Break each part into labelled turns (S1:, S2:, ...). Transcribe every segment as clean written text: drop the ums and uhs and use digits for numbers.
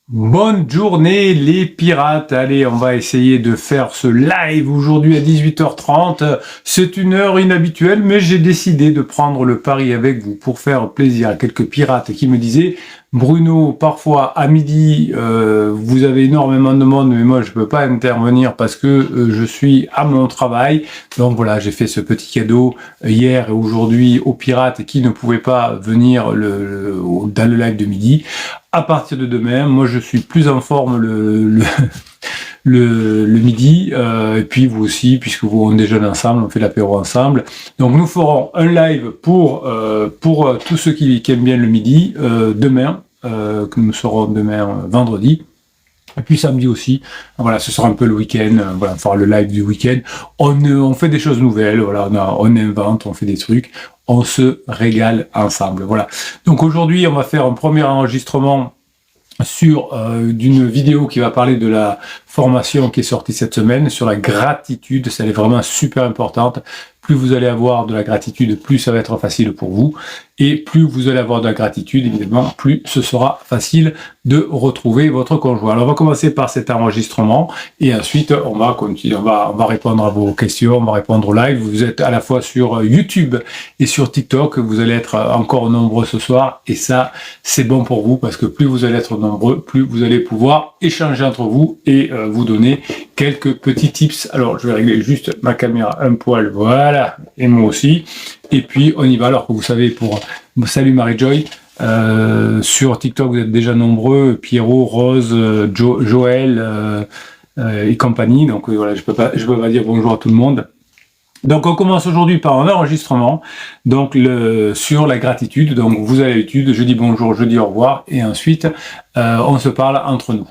S1: Bonne journée les pirates. Allez, on va essayer de faire ce live aujourd'hui à 18h30. C'est une heure inhabituelle, mais j'ai décidé de prendre le pari avec vous pour faire plaisir à quelques pirates qui me disaient Bruno, parfois à midi, vous avez énormément de monde, mais moi je peux pas intervenir parce que je suis à mon travail. Donc voilà, j'ai fait ce petit cadeau hier et aujourd'hui aux pirates qui ne pouvaient pas venir dans le live de midi. À partir de demain, moi je suis plus en forme le midi, et puis vous aussi, puisque vous on déjeune ensemble, on fait l'apéro ensemble. Donc nous ferons un live pour tous ceux qui aiment bien le midi, demain, que nous serons demain vendredi. Et puis samedi aussi, voilà, ce sera un peu le week-end, voilà, on fera le live du week-end. On fait des choses nouvelles, voilà, on invente, on fait des trucs, on se régale ensemble, voilà. Donc aujourd'hui, on va faire un premier enregistrement sur d'une vidéo qui va parler de la formation qui est sortie cette semaine sur la gratitude. Ça, elle est vraiment super importante. Plus vous allez avoir de la gratitude, plus ça va être facile pour vous. Et plus vous allez avoir de la gratitude, évidemment, plus ce sera facile de retrouver votre conjoint. Alors, on va commencer par cet enregistrement et ensuite, on va continuer, on va répondre à vos questions, on va répondre au live. Vous êtes à la fois sur YouTube et sur TikTok. Vous allez être encore nombreux ce soir et ça, c'est bon pour vous parce que plus vous allez être nombreux, plus vous allez pouvoir échanger entre vous et vous donner quelques petits tips. Alors, je vais régler juste ma caméra un poil, voilà, et moi aussi. Et puis, on y va. Alors que vous savez, salut Marie-Joy, sur TikTok, vous êtes déjà nombreux, Pierrot, Rose, Joël et compagnie. Donc, voilà, je peux pas dire bonjour à tout le monde. Donc, on commence aujourd'hui par un enregistrement, donc sur la gratitude. Donc, vous avez l'habitude, je dis bonjour, je dis au revoir, et ensuite, on se parle entre nous.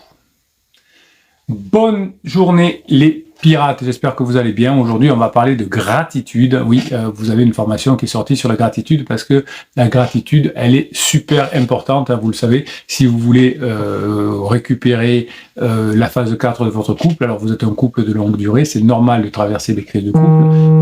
S1: Bonne journée les pirates, j'espère que vous allez bien. Aujourd'hui, on va parler de gratitude. Oui, vous avez une formation qui est sortie sur la gratitude parce que la gratitude, elle est super importante, hein, vous le savez. Si vous voulez récupérer la phase 4 de votre couple, alors vous êtes un couple de longue durée, c'est normal de traverser des crises de couple.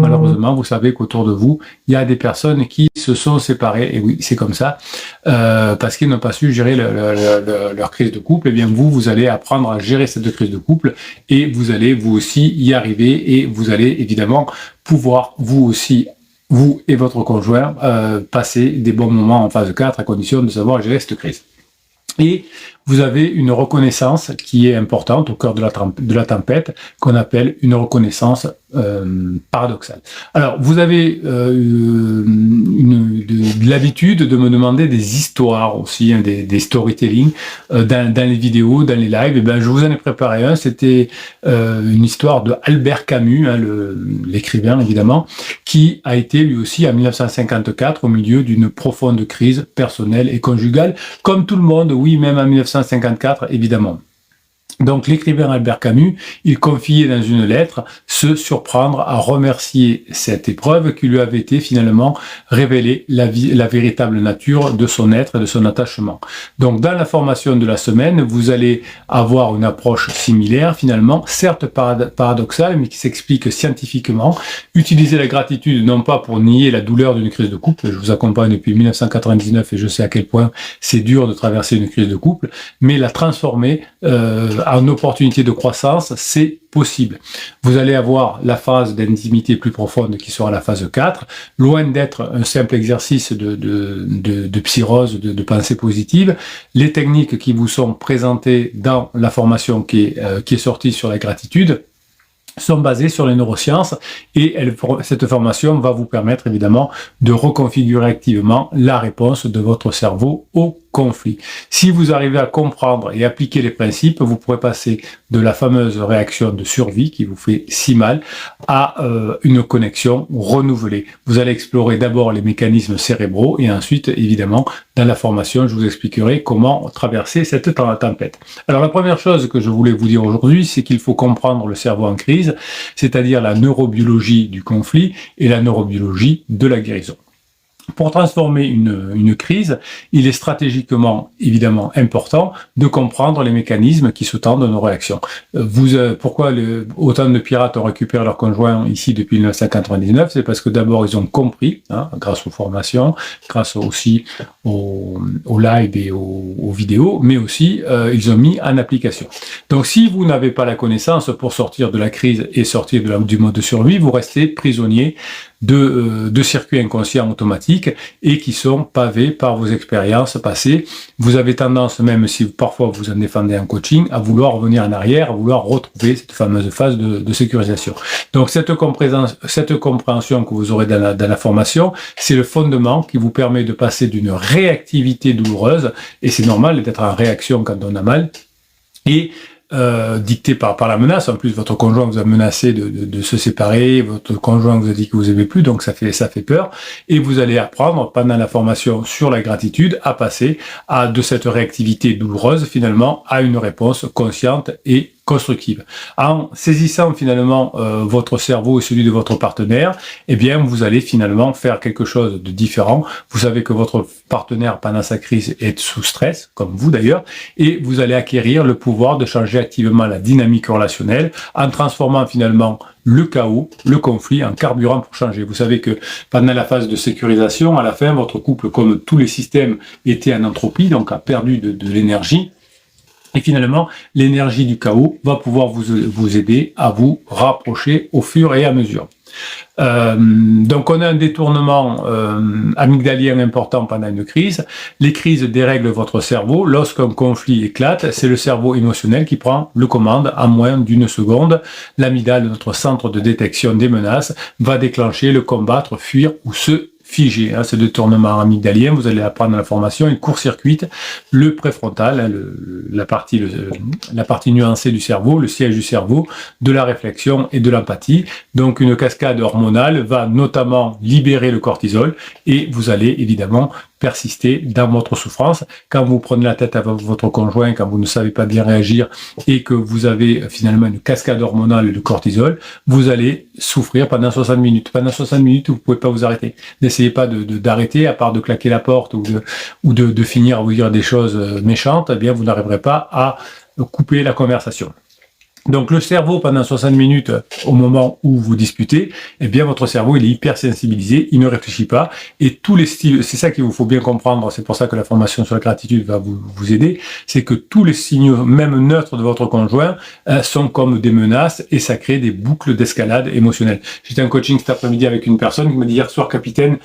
S1: Malheureusement, vous savez qu'autour de vous, il y a des personnes qui se sont séparées, et oui, c'est comme ça, parce qu'ils n'ont pas su gérer leur crise de couple. Et bien vous allez apprendre à gérer cette crise de couple et vous allez vous aussi y arriver et vous allez évidemment pouvoir vous aussi, vous et votre conjoint, passer des bons moments en phase 4 à condition de savoir gérer cette crise. Et vous avez une reconnaissance qui est importante au cœur de la tempête, qu'on appelle une reconnaissance paradoxale. Alors, vous avez de l'habitude de me demander des histoires aussi, hein, des storytelling dans les vidéos, dans les lives. Et ben, je vous en ai préparé un. C'était une histoire de Albert Camus, hein, l'écrivain évidemment, qui a été lui aussi en 1954 au milieu d'une profonde crise personnelle et conjugale, comme tout le monde. Oui, même en 1954, évidemment. Donc l'écrivain Albert Camus, il confiait dans une lettre se surprendre à remercier cette épreuve qui lui avait été finalement révélée la véritable nature de son être et de son attachement. Donc dans la formation de la semaine, vous allez avoir une approche similaire finalement, certes paradoxale, mais qui s'explique scientifiquement. Utiliser la gratitude non pas pour nier la douleur d'une crise de couple, je vous accompagne depuis 1999 et je sais à quel point c'est dur de traverser une crise de couple, mais la transformer en opportunité de croissance, c'est possible. Vous allez avoir la phase d'intimité plus profonde qui sera la phase 4, loin d'être un simple exercice de psyrose, de pensée positive. Les techniques qui vous sont présentées dans la formation qui est sortie sur la gratitude sont basées sur les neurosciences et cette formation va vous permettre évidemment de reconfigurer activement la réponse de votre cerveau au conflit. Si vous arrivez à comprendre et appliquer les principes, vous pourrez passer de la fameuse réaction de survie qui vous fait si mal à une connexion renouvelée. Vous allez explorer d'abord les mécanismes cérébraux et ensuite, évidemment, dans la formation, je vous expliquerai comment traverser cette tempête. Alors la première chose que je voulais vous dire aujourd'hui, c'est qu'il faut comprendre le cerveau en crise, c'est-à-dire la neurobiologie du conflit et la neurobiologie de la guérison. Pour transformer une crise, il est stratégiquement, évidemment, important de comprendre les mécanismes qui sous-tendent nos réactions. Pourquoi autant de pirates ont récupéré leurs conjoints ici depuis 1999? C'est parce que d'abord, ils ont compris, grâce aux formations, grâce aussi aux live et aux vidéos, mais aussi, ils ont mis en application. Donc, si vous n'avez pas la connaissance pour sortir de la crise et sortir du mode de survie, vous restez prisonnier de circuits inconscients automatiques et qui sont pavés par vos expériences passées. Vous avez tendance, même si parfois vous en défendez en coaching, à vouloir revenir en arrière, à vouloir retrouver cette fameuse phase de sécurisation. Donc cette compréhension que vous aurez dans la formation, c'est le fondement qui vous permet de passer d'une réactivité douloureuse, et c'est normal d'être en réaction quand on a mal, et dicté par la menace. En plus, votre conjoint vous a menacé de se séparer, votre conjoint vous a dit que vous aimez plus, donc ça fait peur. Et vous allez apprendre pendant la formation sur la gratitude à passer de cette réactivité douloureuse finalement à une réponse consciente et constructive. En saisissant finalement votre cerveau et celui de votre partenaire, eh bien vous allez finalement faire quelque chose de différent. Vous savez que votre partenaire pendant sa crise est sous stress, comme vous d'ailleurs, et vous allez acquérir le pouvoir de changer activement la dynamique relationnelle en transformant finalement le chaos, le conflit en carburant pour changer. Vous savez que pendant la phase de sécurisation, à la fin, votre couple, comme tous les systèmes, était en entropie, donc a perdu de l'énergie. Et finalement, l'énergie du chaos va pouvoir vous aider à vous rapprocher au fur et à mesure. Donc on a un détournement amygdalien important pendant une crise. Les crises dérèglent votre cerveau. Lorsqu'un conflit éclate, c'est le cerveau émotionnel qui prend le commande en moins d'une seconde. L'amygdale, notre centre de détection des menaces, va déclencher le combattre, fuir ou se figé, ce détournement amygdalien, vous allez apprendre dans la formation, il court-circuite le préfrontal, la partie nuancée du cerveau, le siège du cerveau, de la réflexion et de l'empathie. Donc une cascade hormonale va notamment libérer le cortisol et vous allez évidemment persister dans votre souffrance. Quand vous prenez la tête à votre conjoint, quand vous ne savez pas bien réagir et que vous avez finalement une cascade hormonale de cortisol, vous allez souffrir pendant 60 minutes. Pendant 60 minutes, vous ne pouvez pas vous arrêter. N'essayez pas d'arrêter, à part de claquer la porte ou de finir à vous dire des choses méchantes, eh bien vous n'arriverez pas à couper la conversation. Donc le cerveau, pendant 60 minutes, au moment où vous disputez, eh bien votre cerveau il est hyper sensibilisé, il ne réfléchit pas, et tous les styles, c'est ça qu'il vous faut bien comprendre, c'est pour ça que la formation sur la gratitude va vous aider, c'est que tous les signaux, même neutres de votre conjoint, sont comme des menaces, et ça crée des boucles d'escalade émotionnelle. J'étais en coaching cet après-midi avec une personne qui m'a dit hier soir, capitaine,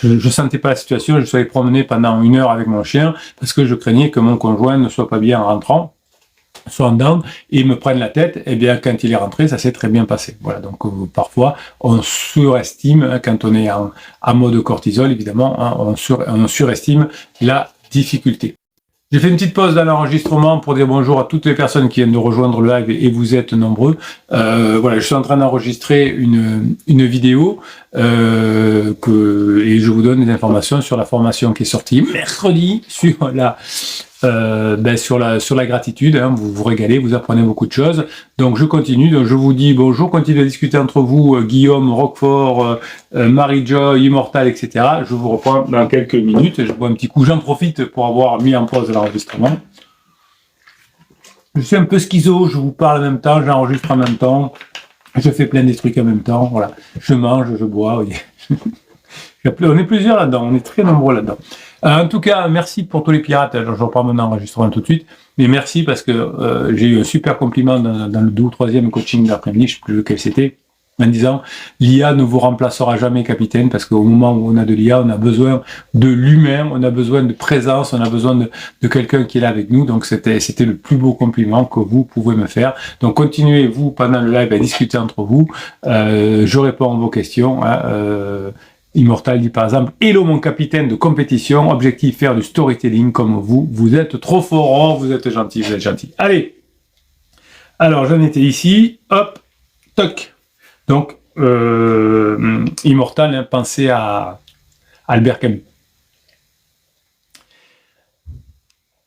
S1: je sentais pas la situation, je suis allé promener pendant 1 heure avec mon chien, parce que je craignais que mon conjoint ne soit pas bien en rentrant, soit en down, et me prennent la tête, et bien quand il est rentré, ça s'est très bien passé. Voilà, donc parfois on surestime, quand on est en mode cortisol, évidemment, on surestime la difficulté. J'ai fait une petite pause dans l'enregistrement pour dire bonjour à toutes les personnes qui viennent de rejoindre le live, et vous êtes nombreux. Voilà, je suis en train d'enregistrer une vidéo et je vous donne des informations sur la formation qui est sortie mercredi sur la gratitude, vous vous régalez, vous apprenez beaucoup de choses. Donc je continue, donc je vous dis bonjour, continuez à discuter entre vous, Guillaume, Roquefort, Marie-Joy, Immortal, etc. Je vous reprends dans quelques minutes, je bois un petit coup, j'en profite pour avoir mis en pause l'enregistrement. Je suis un peu schizo, je vous parle en même temps, j'enregistre en même temps, je fais plein des trucs en même temps, voilà. Je mange, je bois, oui. On est plusieurs là-dedans, on est très nombreux là-dedans. En tout cas, merci pour tous les pirates. Alors, je reprends mon enregistrement tout de suite. Mais merci parce que j'ai eu un super compliment dans le 2 ou 3e coaching d'après-midi, je ne sais plus lequel c'était, en disant l'IA ne vous remplacera jamais, capitaine, parce qu'au moment où on a de l'IA, on a besoin de l'humain, on a besoin de présence, on a besoin de quelqu'un qui est là avec nous. Donc c'était le plus beau compliment que vous pouvez me faire. Donc continuez, vous, pendant le live, à discuter entre vous. Je réponds à vos questions. Immortal dit par exemple « Hello mon capitaine de compétition, objectif faire du storytelling comme vous, vous êtes trop fort, vous êtes gentil, vous êtes gentil. » Allez, alors j'en étais ici, hop, toc. Donc, Immortal, pensez à Albert Camus.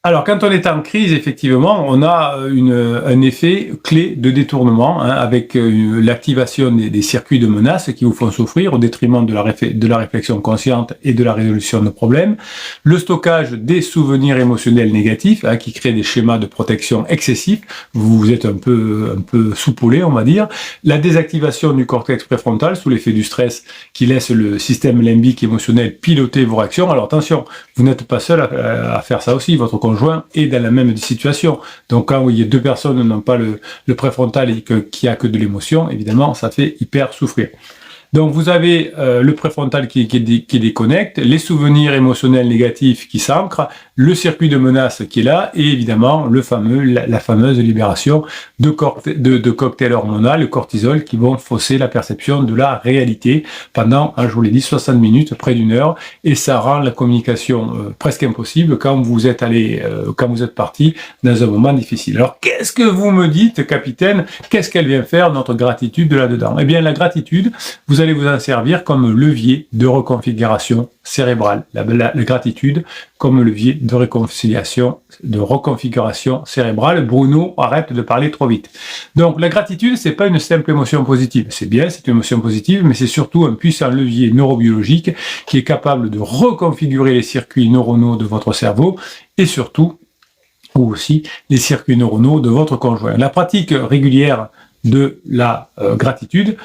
S1: Alors, quand on est en crise, effectivement, on a un effet clé de détournement, hein, avec l'activation des circuits de menace qui vous font souffrir au détriment de la réflexion consciente et de la résolution de problèmes, le stockage des souvenirs émotionnels négatifs, hein, qui crée des schémas de protection excessifs, vous êtes un peu soupolé, on va dire, la désactivation du cortex préfrontal sous l'effet du stress qui laisse le système limbique émotionnel piloter vos réactions. Alors attention, vous n'êtes pas seul à faire ça aussi, votre conjoint est dans la même situation. Donc quand il y a deux personnes n'ont pas le préfrontal et qu'il n'y a que de l'émotion, évidemment, ça fait hyper souffrir. Donc vous avez le préfrontal qui déconnecte, les souvenirs émotionnels négatifs qui s'ancrent, le circuit de menace qui est là, et évidemment la fameuse libération de cocktails hormonaux, le cortisol, qui vont fausser la perception de la réalité pendant, je vous l'ai dit, 60 minutes, près d'une heure, et ça rend la communication presque impossible quand vous êtes parti dans un moment difficile. Alors qu'est-ce que vous me dites, capitaine? Qu'est-ce qu'elle vient faire, notre gratitude, de là-dedans? Eh bien, la gratitude, vous allez vous en servir comme levier de reconfiguration cérébrale. La gratitude comme levier de reconfiguration cérébrale. Bruno, arrête de parler trop vite. Donc la gratitude, c'est pas une simple émotion positive. C'est bien, c'est une émotion positive, mais c'est surtout un puissant levier neurobiologique qui est capable de reconfigurer les circuits neuronaux de votre cerveau et surtout, ou aussi, les circuits neuronaux de votre conjoint. La pratique régulière de la gratitude,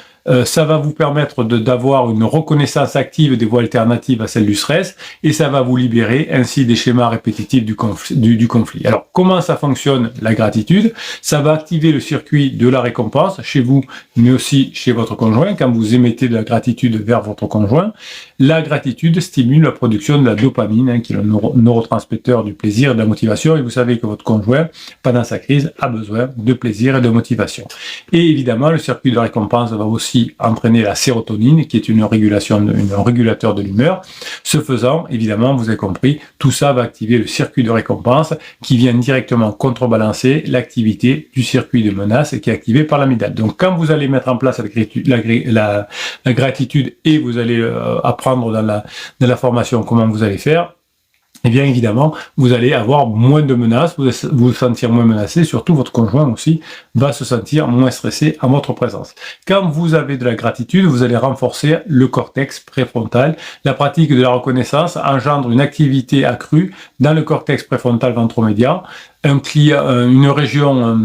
S1: ça va vous permettre d'avoir une reconnaissance active des voies alternatives à celle du stress, et ça va vous libérer ainsi des schémas répétitifs du conflit. Alors, comment ça fonctionne, la gratitude? Ça va activer le circuit de la récompense chez vous, mais aussi chez votre conjoint. Quand vous émettez de la gratitude vers votre conjoint, la gratitude stimule la production de la dopamine, hein, qui est le neurotransmetteur du plaisir et de la motivation, et vous savez que votre conjoint, pendant sa crise, a besoin de plaisir et de motivation. Et évidemment, le circuit de récompense va aussi entraîner la sérotonine, qui est un régulateur de l'humeur. Ce faisant, évidemment, vous avez compris, tout ça va activer le circuit de récompense qui vient directement contrebalancer l'activité du circuit de menace qui est activé par l'amygdale. Donc, quand vous allez mettre en place la gratitude et vous allez apprendre dans la formation comment vous allez faire, eh bien évidemment, vous allez avoir moins de menaces, vous sentir moins menacé, surtout votre conjoint aussi va se sentir moins stressé en votre présence. Quand vous avez de la gratitude, vous allez renforcer le cortex préfrontal. La pratique de la reconnaissance engendre une activité accrue dans le cortex préfrontal ventromédial, une région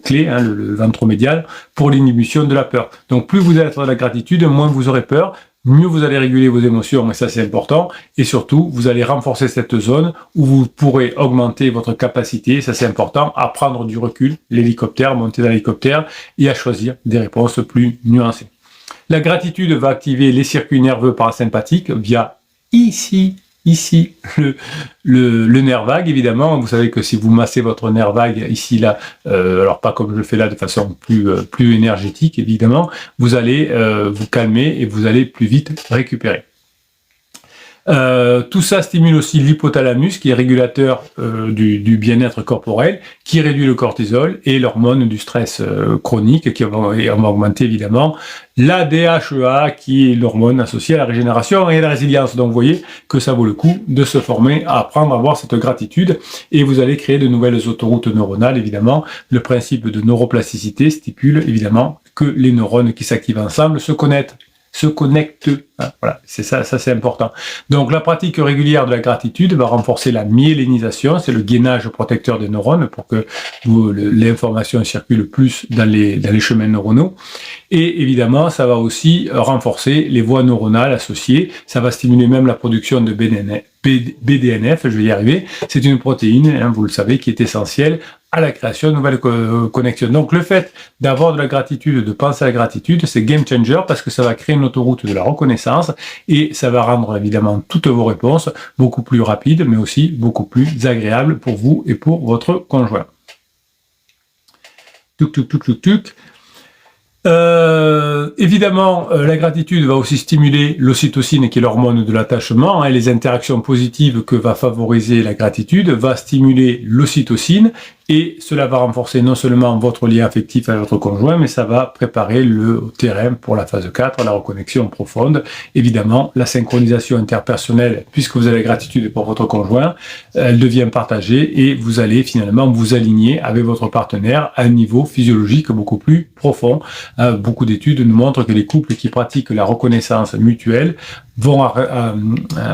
S1: clé, hein, le ventromédial, pour l'inhibition de la peur. Donc plus vous êtes dans la gratitude, moins vous aurez peur, mieux vous allez réguler vos émotions, et ça c'est important, et surtout, vous allez renforcer cette zone où vous pourrez augmenter votre capacité, ça c'est important, à prendre du recul, l'hélicoptère, monter dans l'hélicoptère, et à choisir des réponses plus nuancées. La gratitude va activer les circuits nerveux parasympathiques via ici, le nerf vague, évidemment. Vous savez que si vous massez votre nerf vague ici, là, alors pas comme je le fais là, de façon plus énergétique, évidemment, vous allez vous calmer et vous allez plus vite récupérer. Tout ça stimule aussi l'hypothalamus, qui est régulateur du bien-être corporel, qui réduit le cortisol et l'hormone du stress chronique, qui va augmenter évidemment la DHEA, qui est l'hormone associée à la régénération et à la résilience. Donc vous voyez que ça vaut le coup de se former, à apprendre à avoir cette gratitude, et vous allez créer de nouvelles autoroutes neuronales, évidemment. Le principe de neuroplasticité stipule évidemment que les neurones qui s'activent ensemble se connectent. Hein, voilà, c'est ça c'est important. Donc la pratique régulière de la gratitude va renforcer la myélinisation, c'est le gainage protecteur des neurones pour que l'information circule plus dans les chemins neuronaux. Et évidemment, ça va aussi renforcer les voies neuronales associées, ça va stimuler même la production de BDNF, je vais y arriver. C'est une protéine, hein, vous le savez, qui est essentielle à la création de nouvelles connexions. Donc le fait d'avoir de la gratitude, de penser à la gratitude, c'est game changer parce que ça va créer une autoroute de la reconnaissance et ça va rendre évidemment toutes vos réponses beaucoup plus rapides, mais aussi beaucoup plus agréables pour vous et pour votre conjoint. Évidemment, la gratitude va aussi stimuler l'ocytocine, qui est l'hormone de l'attachement, hein, et les interactions positives que va favoriser la gratitude va stimuler l'ocytocine, Et cela va renforcer non seulement votre lien affectif avec votre conjoint, mais ça va préparer le terrain pour la phase 4, la reconnexion profonde. Évidemment, la synchronisation interpersonnelle, puisque vous avez la gratitude pour votre conjoint, elle devient partagée et vous allez finalement vous aligner avec votre partenaire à un niveau physiologique beaucoup plus profond. Beaucoup d'études nous montrent que les couples qui pratiquent la reconnaissance mutuelle vont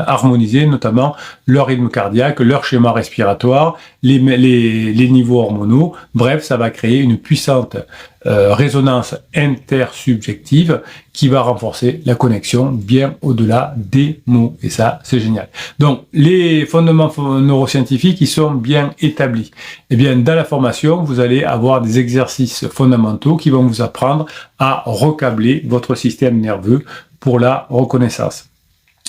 S1: harmoniser notamment leur rythme cardiaque, leur schéma respiratoire, les niveaux hormonaux. Bref, ça va créer une puissante résonance intersubjective qui va renforcer la connexion bien au-delà des mots. Et ça, c'est génial. Donc, les fondements neuroscientifiques, ils sont bien établis. Eh bien, dans la formation, vous allez avoir des exercices fondamentaux qui vont vous apprendre à recabler votre système nerveux pour la reconnaissance.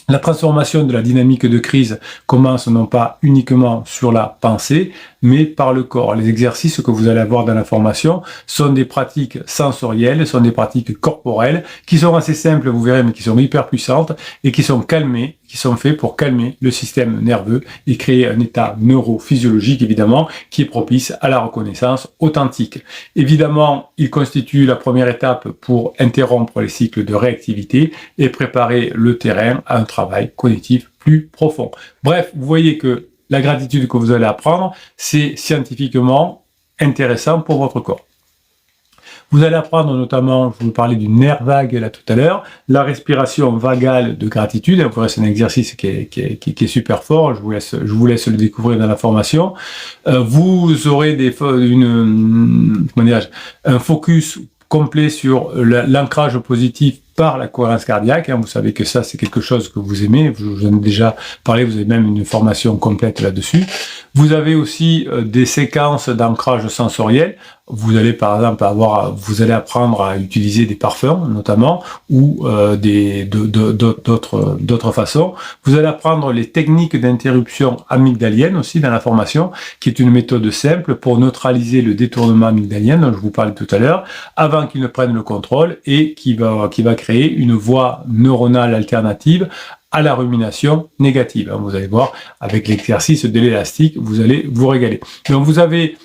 S1: La transformation de la dynamique de crise commence non pas uniquement sur la pensée, mais par le corps. Les exercices que vous allez avoir dans la formation sont des pratiques sensorielles, sont des pratiques corporelles, qui sont assez simples, vous verrez, mais qui sont hyper puissantes et qui sont calmées, qui sont faits pour calmer le système nerveux et créer un état neurophysiologique, évidemment, qui est propice à la reconnaissance authentique. Évidemment, il constitue la première étape pour interrompre les cycles de réactivité et préparer le terrain à un travail cognitif plus profond. Bref, vous voyez que la gratitude que vous allez apprendre, c'est scientifiquement intéressant pour votre corps. Vous allez apprendre notamment, je vous parlais du nerf vague là tout à l'heure, la respiration vagale de gratitude. C'est un exercice qui est super fort. Je vous laisse le découvrir dans la formation. Vous aurez un focus complet sur l'ancrage positif par la cohérence cardiaque. Vous savez que ça, c'est quelque chose que vous aimez. Je vous en ai déjà parlé, vous avez même une formation complète là-dessus. Vous avez aussi des séquences d'ancrage sensoriel. Vous allez par exemple vous allez apprendre à utiliser des parfums notamment, ou d'autres façons. Vous allez apprendre les techniques d'interruption amygdalienne aussi dans la formation, qui est une méthode simple pour neutraliser le détournement amygdalien dont je vous parlais tout à l'heure, avant qu'il ne prenne le contrôle et qui va créer une voie neuronale alternative à la rumination négative. Vous allez voir, avec l'exercice de l'élastique, vous allez vous régaler. Donc vous allez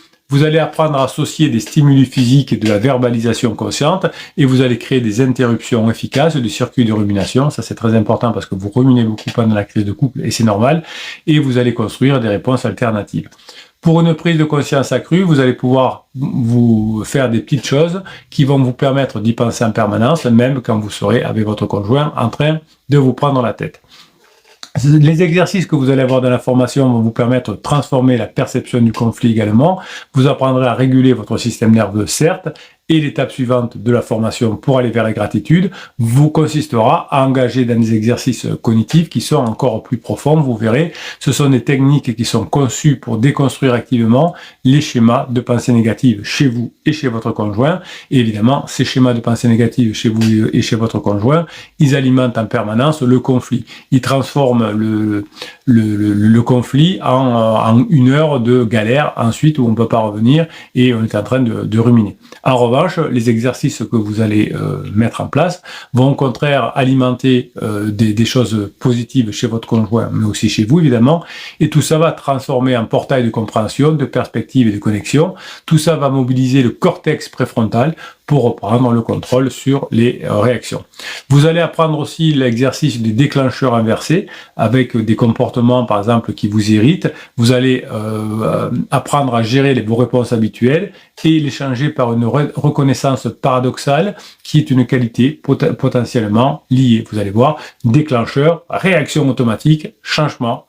S1: apprendre à associer des stimuli physiques et de la verbalisation consciente, et vous allez créer des interruptions efficaces du circuit de rumination. Ça, c'est très important parce que vous ruminez beaucoup pendant la crise de couple, et c'est normal, et vous allez construire des réponses alternatives. Pour une prise de conscience accrue, vous allez pouvoir vous faire des petites choses qui vont vous permettre d'y penser en permanence, même quand vous serez avec votre conjoint en train de vous prendre la tête. Les exercices que vous allez avoir dans la formation vont vous permettre de transformer la perception du conflit également. Vous apprendrez à réguler votre système nerveux, certes, et l'étape suivante de la formation pour aller vers la gratitude vous consistera à engager dans des exercices cognitifs qui sont encore plus profonds. Vous verrez, ce sont des techniques qui sont conçues pour déconstruire activement les schémas de pensée négative chez vous et chez votre conjoint. Et évidemment, ces schémas de pensée négative chez vous et chez votre conjoint, ils alimentent en permanence le conflit. Ils transforment le conflit en une heure de galère ensuite où on ne peut pas revenir et on est en train de ruminer. En revanche, les exercices que vous allez mettre en place vont au contraire alimenter des choses positives chez votre conjoint, mais aussi chez vous évidemment, et tout ça va transformer un portail de compréhension, de perspective et de connexion. Tout ça va mobiliser le cortex préfrontal pour reprendre le contrôle sur les réactions. Vous allez apprendre aussi l'exercice des déclencheurs inversés avec des comportements par exemple qui vous irritent. Vous allez apprendre à gérer vos réponses habituelles et les changer par une reconnaissance paradoxale qui est une qualité potentiellement liée. Vous allez voir, déclencheur, réaction automatique, changement.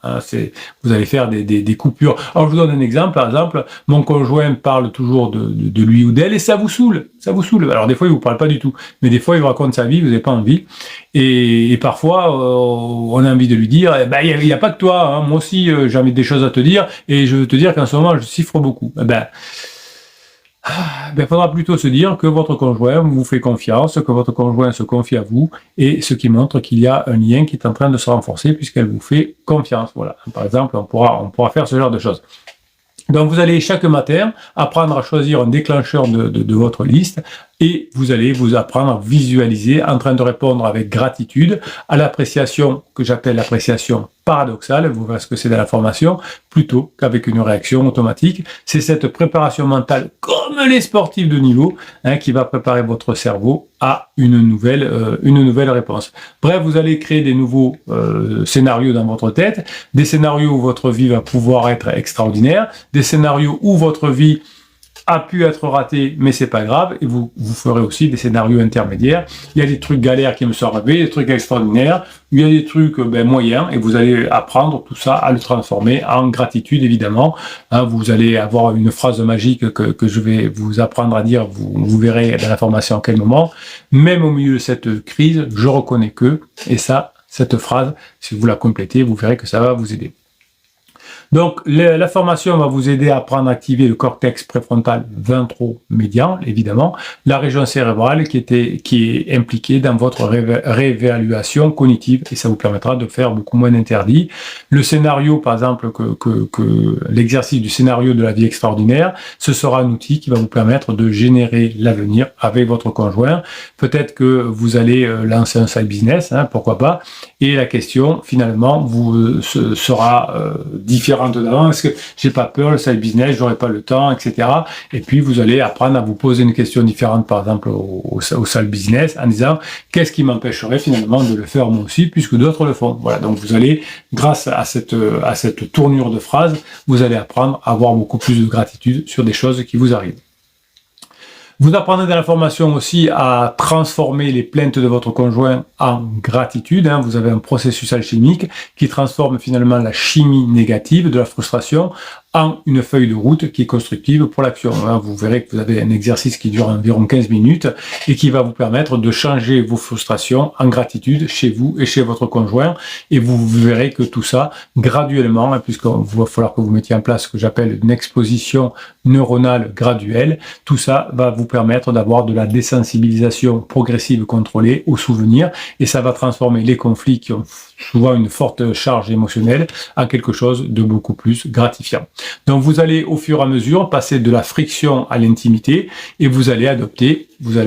S1: Vous allez faire des coupures. Alors je vous donne un exemple. Par exemple, mon conjoint parle toujours de lui ou d'elle et ça vous saoule. Ça vous saoule. Alors des fois, il vous parle pas du tout, mais des fois, il vous raconte sa vie, vous n'avez pas envie. Et parfois, on a envie de lui dire, il n'y a pas que toi, moi aussi, j'ai envie des choses à te dire, et je veux te dire qu'en ce moment, je siffre beaucoup. Il faudra plutôt se dire que votre conjoint vous fait confiance, que votre conjoint se confie à vous, et ce qui montre qu'il y a un lien qui est en train de se renforcer puisqu'elle vous fait confiance. Voilà. Par exemple, on pourra faire ce genre de choses. Donc vous allez chaque matin apprendre à choisir un déclencheur de votre liste et vous allez vous apprendre à visualiser en train de répondre avec gratitude à l'appréciation que j'appelle l'appréciation paradoxale, vous verrez ce que c'est dans la formation, plutôt qu'avec une réaction automatique. C'est cette préparation mentale, comme les sportifs de niveau, qui va préparer votre cerveau à une nouvelle réponse. Bref, vous allez créer des nouveaux scénarios dans votre tête, des scénarios où votre vie va pouvoir être extraordinaire, des scénarios où votre vie a pu être raté, mais c'est pas grave, et vous ferez aussi des scénarios intermédiaires. Il y a des trucs galères qui me sont arrivés, des trucs extraordinaires, il y a des trucs moyens, et vous allez apprendre tout ça à le transformer en gratitude, évidemment. Vous allez avoir une phrase magique que je vais vous apprendre à dire, vous verrez dans la formation à quel moment. Même au milieu de cette crise, je reconnais que, et ça, cette phrase, si vous la complétez, vous verrez que ça va vous aider. Donc, la formation va vous aider à apprendre à activer le cortex préfrontal ventromédian, évidemment, la région cérébrale qui est impliquée dans votre réévaluation cognitive, et ça vous permettra de faire beaucoup moins d'interdits. Le scénario, par exemple, l'exercice du scénario de la vie extraordinaire, ce sera un outil qui va vous permettre de générer l'avenir avec votre conjoint. Peut-être que vous allez lancer un side business, pourquoi pas, et la question, finalement, sera différente dedans. Est-ce que j'ai pas peur, le side business, j'aurai pas le temps, etc. Et puis, vous allez apprendre à vous poser une question différente, par exemple, au side business, en disant, qu'est-ce qui m'empêcherait finalement de le faire moi aussi, puisque d'autres le font. Voilà. Donc, vous allez, grâce à cette tournure de phrase, vous allez apprendre à avoir beaucoup plus de gratitude sur des choses qui vous arrivent. Vous apprenez dans la formation aussi à transformer les plaintes de votre conjoint en gratitude. Vous avez un processus alchimique qui transforme finalement la chimie négative de la frustration en une feuille de route qui est constructive pour l'action. Vous verrez que vous avez un exercice qui dure environ 15 minutes et qui va vous permettre de changer vos frustrations en gratitude chez vous et chez votre conjoint. Et vous verrez que tout ça, graduellement, puisqu'il va falloir que vous mettiez en place ce que j'appelle une exposition neuronale graduelle, tout ça va vous permettre d'avoir de la désensibilisation progressive contrôlée aux souvenirs, et ça va transformer les conflits qui ont souvent une forte charge émotionnelle en quelque chose de beaucoup plus gratifiant. Donc vous allez au fur et à mesure passer de la friction à l'intimité, et vous allez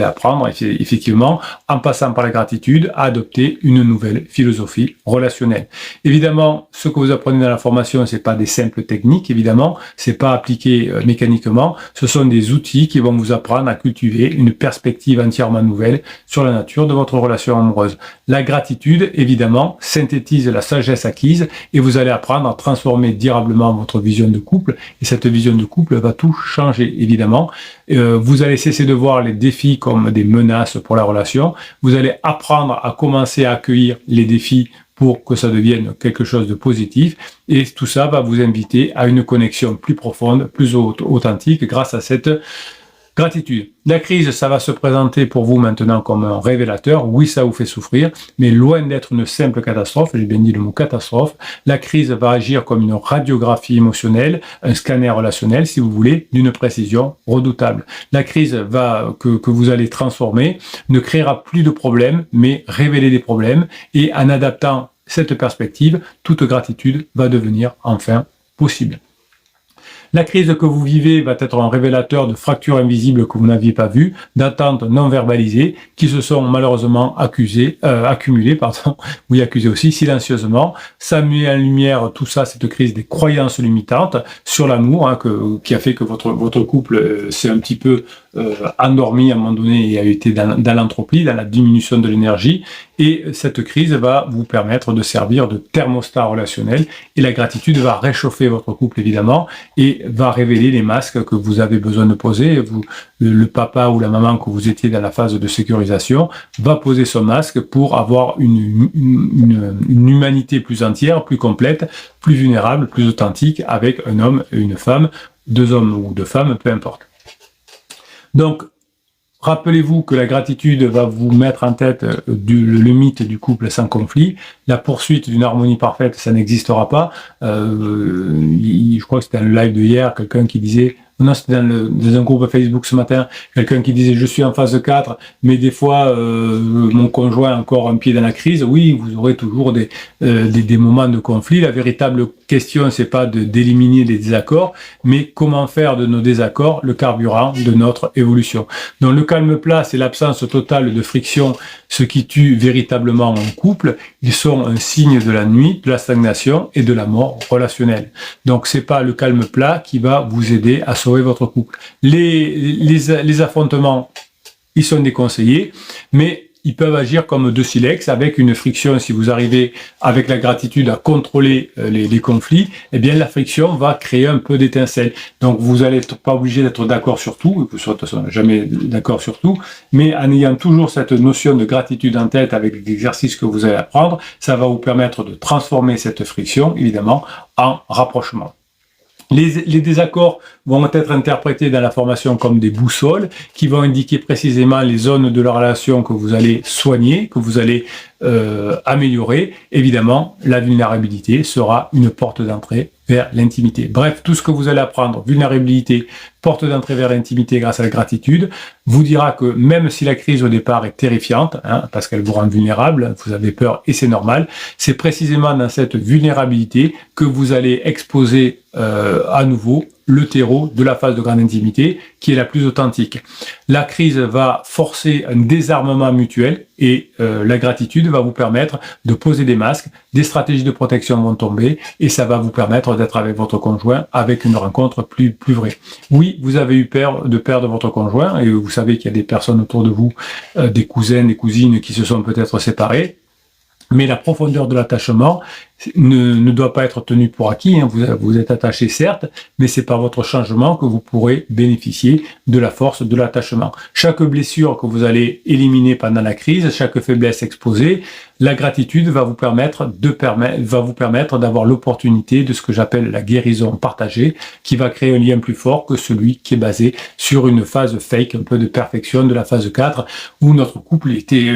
S1: apprendre effectivement, en passant par la gratitude, à adopter une nouvelle philosophie relationnelle. Évidemment, ce que vous apprenez dans la formation, c'est pas des simples techniques, évidemment, c'est pas appliqué mécaniquement, ce sont des outils qui vont vous apprendre à cultiver une perspective entièrement nouvelle sur la nature de votre relation amoureuse. La gratitude, évidemment, synthétise la sagesse acquise, et vous allez apprendre à transformer durablement votre vision de couple, et cette vision de couple va tout changer, évidemment. Vous allez cesser de voir les défis comme des menaces pour la relation, vous allez apprendre à commencer à accueillir les défis pour que ça devienne quelque chose de positif, et tout ça va vous inviter à une connexion plus profonde, plus authentique grâce à cette gratitude. La crise, ça va se présenter pour vous maintenant comme un révélateur. Oui, ça vous fait souffrir, mais loin d'être une simple catastrophe, j'ai bien dit le mot catastrophe, la crise va agir comme une radiographie émotionnelle, un scanner relationnel, si vous voulez, d'une précision redoutable. La crise que vous allez transformer ne créera plus de problèmes, mais révéler des problèmes, et en adaptant cette perspective, toute gratitude va devenir enfin possible. La crise que vous vivez va être un révélateur de fractures invisibles que vous n'aviez pas vues, d'attentes non verbalisées qui se sont malheureusement accumulées, oui, accusées aussi silencieusement. Ça met en lumière tout ça, cette crise des croyances limitantes sur l'amour, qui a fait que votre couple s'est un petit peu endormi à un moment donné et a été dans l'entropie, dans la diminution de l'énergie. Et cette crise va vous permettre de servir de thermostat relationnel, et la gratitude va réchauffer votre couple évidemment, et va révéler les masques que vous avez besoin de poser. Le papa ou la maman que vous étiez dans la phase de sécurisation va poser son masque pour avoir une humanité plus entière, plus complète, plus vulnérable, plus authentique, avec un homme et une femme, deux hommes ou deux femmes, peu importe. Donc, rappelez-vous que la gratitude va vous mettre en tête le mythe du couple sans conflit. La poursuite d'une harmonie parfaite, ça n'existera pas. Je crois que c'était un live de hier, quelqu'un qui disait Non, c'était dans un groupe Facebook ce matin, quelqu'un qui disait je suis en phase 4, mais des fois mon conjoint a encore un pied dans la crise. Oui, vous aurez toujours des moments de conflit. La véritable question, c'est pas d'éliminer les désaccords, mais comment faire de nos désaccords le carburant de notre évolution. Donc le calme plat, c'est l'absence totale de friction, ce qui tue véritablement un couple. Ils sont un signe de la nuit, de la stagnation et de la mort relationnelle. Donc c'est pas le calme plat qui va vous aider à sauver votre couple. Les affrontements, ils sont déconseillés, mais ils peuvent agir comme deux silex avec une friction. Si vous arrivez avec la gratitude à contrôler les conflits, eh bien la friction va créer un peu d'étincelle. Donc vous n'allez pas obligé d'être d'accord sur tout, vous serez de toute façon jamais d'accord sur tout, mais en ayant toujours cette notion de gratitude en tête avec l'exercice que vous allez apprendre, ça va vous permettre de transformer cette friction, évidemment, en rapprochement. Les désaccords vont être interprétés dans la formation comme des boussoles qui vont indiquer précisément les zones de la relation que vous allez soigner, que vous allez améliorer. Évidemment, la vulnérabilité sera une porte d'entrée vers l'intimité. Bref, tout ce que vous allez apprendre, vulnérabilité, porte d'entrée vers l'intimité grâce à la gratitude, vous dira que même si la crise au départ est terrifiante, parce qu'elle vous rend vulnérable, vous avez peur et c'est normal, c'est précisément dans cette vulnérabilité que vous allez exposer à nouveau le terreau de la phase de grande intimité qui est la plus authentique. La crise va forcer un désarmement mutuel et la gratitude va vous permettre de poser des masques, des stratégies de protection vont tomber et ça va vous permettre d'être avec votre conjoint avec une rencontre plus vraie. Oui, vous avez eu peur de perdre votre conjoint et vous savez qu'il y a des personnes autour de vous, des cousins, des cousines qui se sont peut-être séparés, mais la profondeur de l'attachement ne doit pas être tenue pour acquis. Vous êtes attaché certes, mais c'est par votre changement que vous pourrez bénéficier de la force de l'attachement. Chaque blessure que vous allez éliminer pendant la crise, chaque faiblesse exposée, la gratitude va vous permettre d'avoir l'opportunité de ce que j'appelle la guérison partagée, qui va créer un lien plus fort que celui qui est basé sur une phase fake, un peu de perfection de la phase 4, où notre couple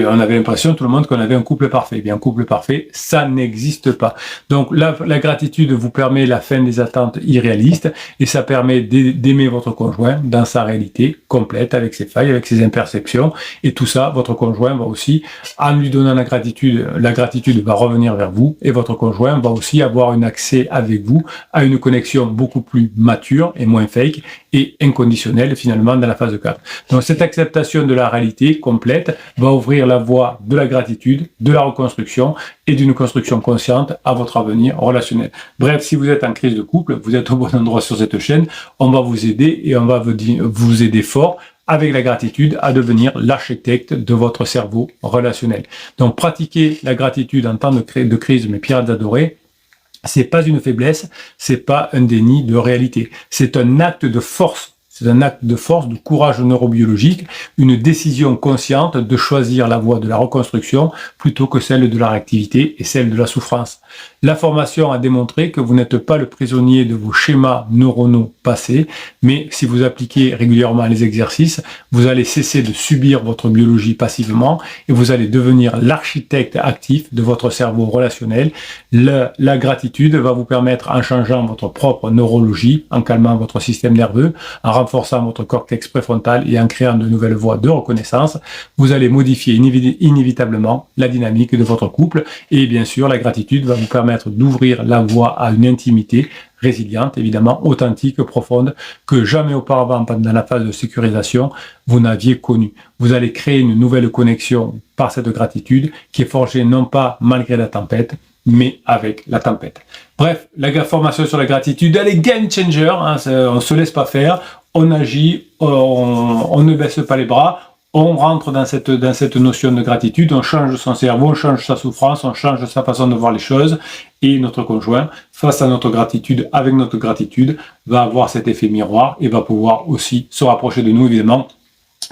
S1: on avait l'impression, tout le monde, qu'on avait un couple parfait. Bien, un couple parfait, ça n'existe pas. Donc la gratitude vous permet la fin des attentes irréalistes et ça permet d'aimer votre conjoint dans sa réalité complète, avec ses failles, avec ses imperceptions, et tout ça, votre conjoint va aussi, en lui donnant la gratitude va revenir vers vous et votre conjoint va aussi avoir un accès avec vous à une connexion beaucoup plus mature et moins fake et inconditionnelle finalement dans la phase 4. Donc cette acceptation de la réalité complète va ouvrir la voie de la gratitude, de la reconstruction et d'une construction consciente à votre avenir relationnel. Bref, si vous êtes en crise de couple, vous êtes au bon endroit sur cette chaîne, on va vous aider et on va vous aider fort avec la gratitude à devenir l'architecte de votre cerveau relationnel. Donc pratiquer la gratitude en temps de crise, mes pirates adorés, c'est pas une faiblesse, c'est pas un déni de réalité. C'est un acte de force. C'est un acte de force, de courage neurobiologique, une décision consciente de choisir la voie de la reconstruction plutôt que celle de la réactivité et celle de la souffrance. La formation a démontré que vous n'êtes pas le prisonnier de vos schémas neuronaux passés, mais si vous appliquez régulièrement les exercices, vous allez cesser de subir votre biologie passivement et vous allez devenir l'architecte actif de votre cerveau relationnel. La gratitude va vous permettre, en changeant votre propre neurologie, en calmant votre système nerveux, en renforçant votre cortex préfrontal et en créant de nouvelles voies de reconnaissance, vous allez modifier inévitablement la dynamique de votre couple et bien sûr la gratitude va vous permettre d'ouvrir la voie à une intimité résiliente, évidemment authentique, profonde, que jamais auparavant pendant la phase de sécurisation vous n'aviez connue. Vous allez créer une nouvelle connexion par cette gratitude qui est forgée non pas malgré la tempête, mais avec la tempête. Bref, la formation sur la gratitude, elle est game changer, on se laisse pas faire, on agit, on ne baisse pas les bras, on rentre dans cette notion de gratitude, on change son cerveau, on change sa souffrance, on change sa façon de voir les choses, et notre conjoint, face à notre gratitude, avec notre gratitude, va avoir cet effet miroir et va pouvoir aussi se rapprocher de nous, évidemment.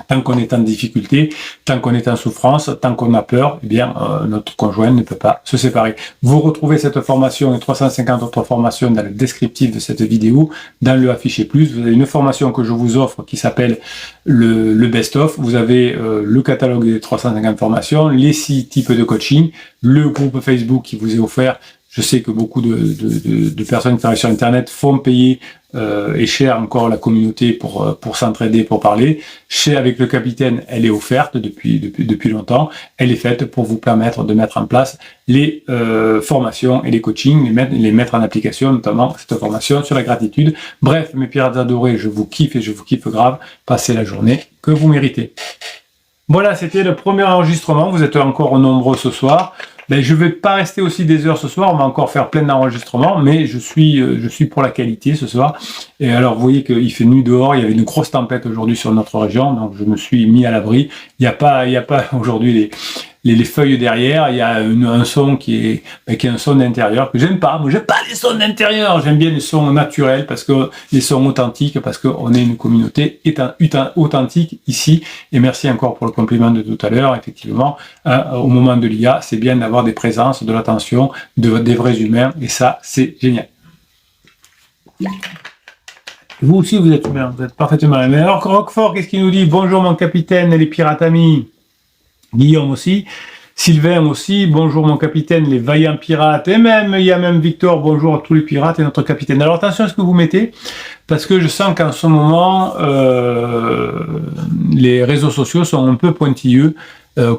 S1: Tant qu'on est en difficulté, tant qu'on est en souffrance, tant qu'on a peur, eh bien, notre conjoint ne peut pas se séparer. Vous retrouvez cette formation et 350 autres formations dans le descriptif de cette vidéo, dans le affiché plus. Vous avez une formation que je vous offre qui s'appelle le best-of. Vous avez le catalogue des 350 formations, les 6 types de coaching, le groupe Facebook qui vous est offert Je sais que beaucoup de personnes qui travaillent sur Internet font payer et cher encore la communauté pour s'entraider, pour parler. Avec le capitaine, elle est offerte depuis longtemps. Elle est faite pour vous permettre de mettre en place les formations et les coachings, les mettre en application, notamment cette formation sur la gratitude. Bref, mes pirates adorés, je vous kiffe et je vous kiffe grave. Passez la journée que vous méritez. Voilà, c'était le premier enregistrement. Vous êtes encore nombreux ce soir. Ben, je vais pas rester aussi des heures ce soir, on va encore faire plein d'enregistrements, mais je suis pour la qualité ce soir. Et alors, vous voyez qu'il fait nuit dehors, il y avait une grosse tempête aujourd'hui sur notre région, donc je me suis mis à l'abri. Il y a pas aujourd'hui les feuilles derrière, il y a un son qui est un son d'intérieur que j'aime pas. Moi, j'aime pas les sons d'intérieur, j'aime bien les sons naturels parce que les sons authentiques, parce qu'on est une communauté authentique ici. Et merci encore pour le compliment de tout à l'heure. Effectivement, au moment de l'IA, c'est bien d'avoir des présences, de l'attention, des vrais humains, et ça, c'est génial. Vous aussi, vous êtes humain, vous êtes parfaitement humain. Alors, Roquefort, qu'est-ce qu'il nous dit? Bonjour mon capitaine et les pirates amis. Guillaume aussi, Sylvain aussi, bonjour mon capitaine, les vaillants pirates, et même, il y a même Victor, bonjour à tous les pirates et notre capitaine. Alors attention à ce que vous mettez, parce que je sens qu'en ce moment, les réseaux sociaux sont un peu pointilleux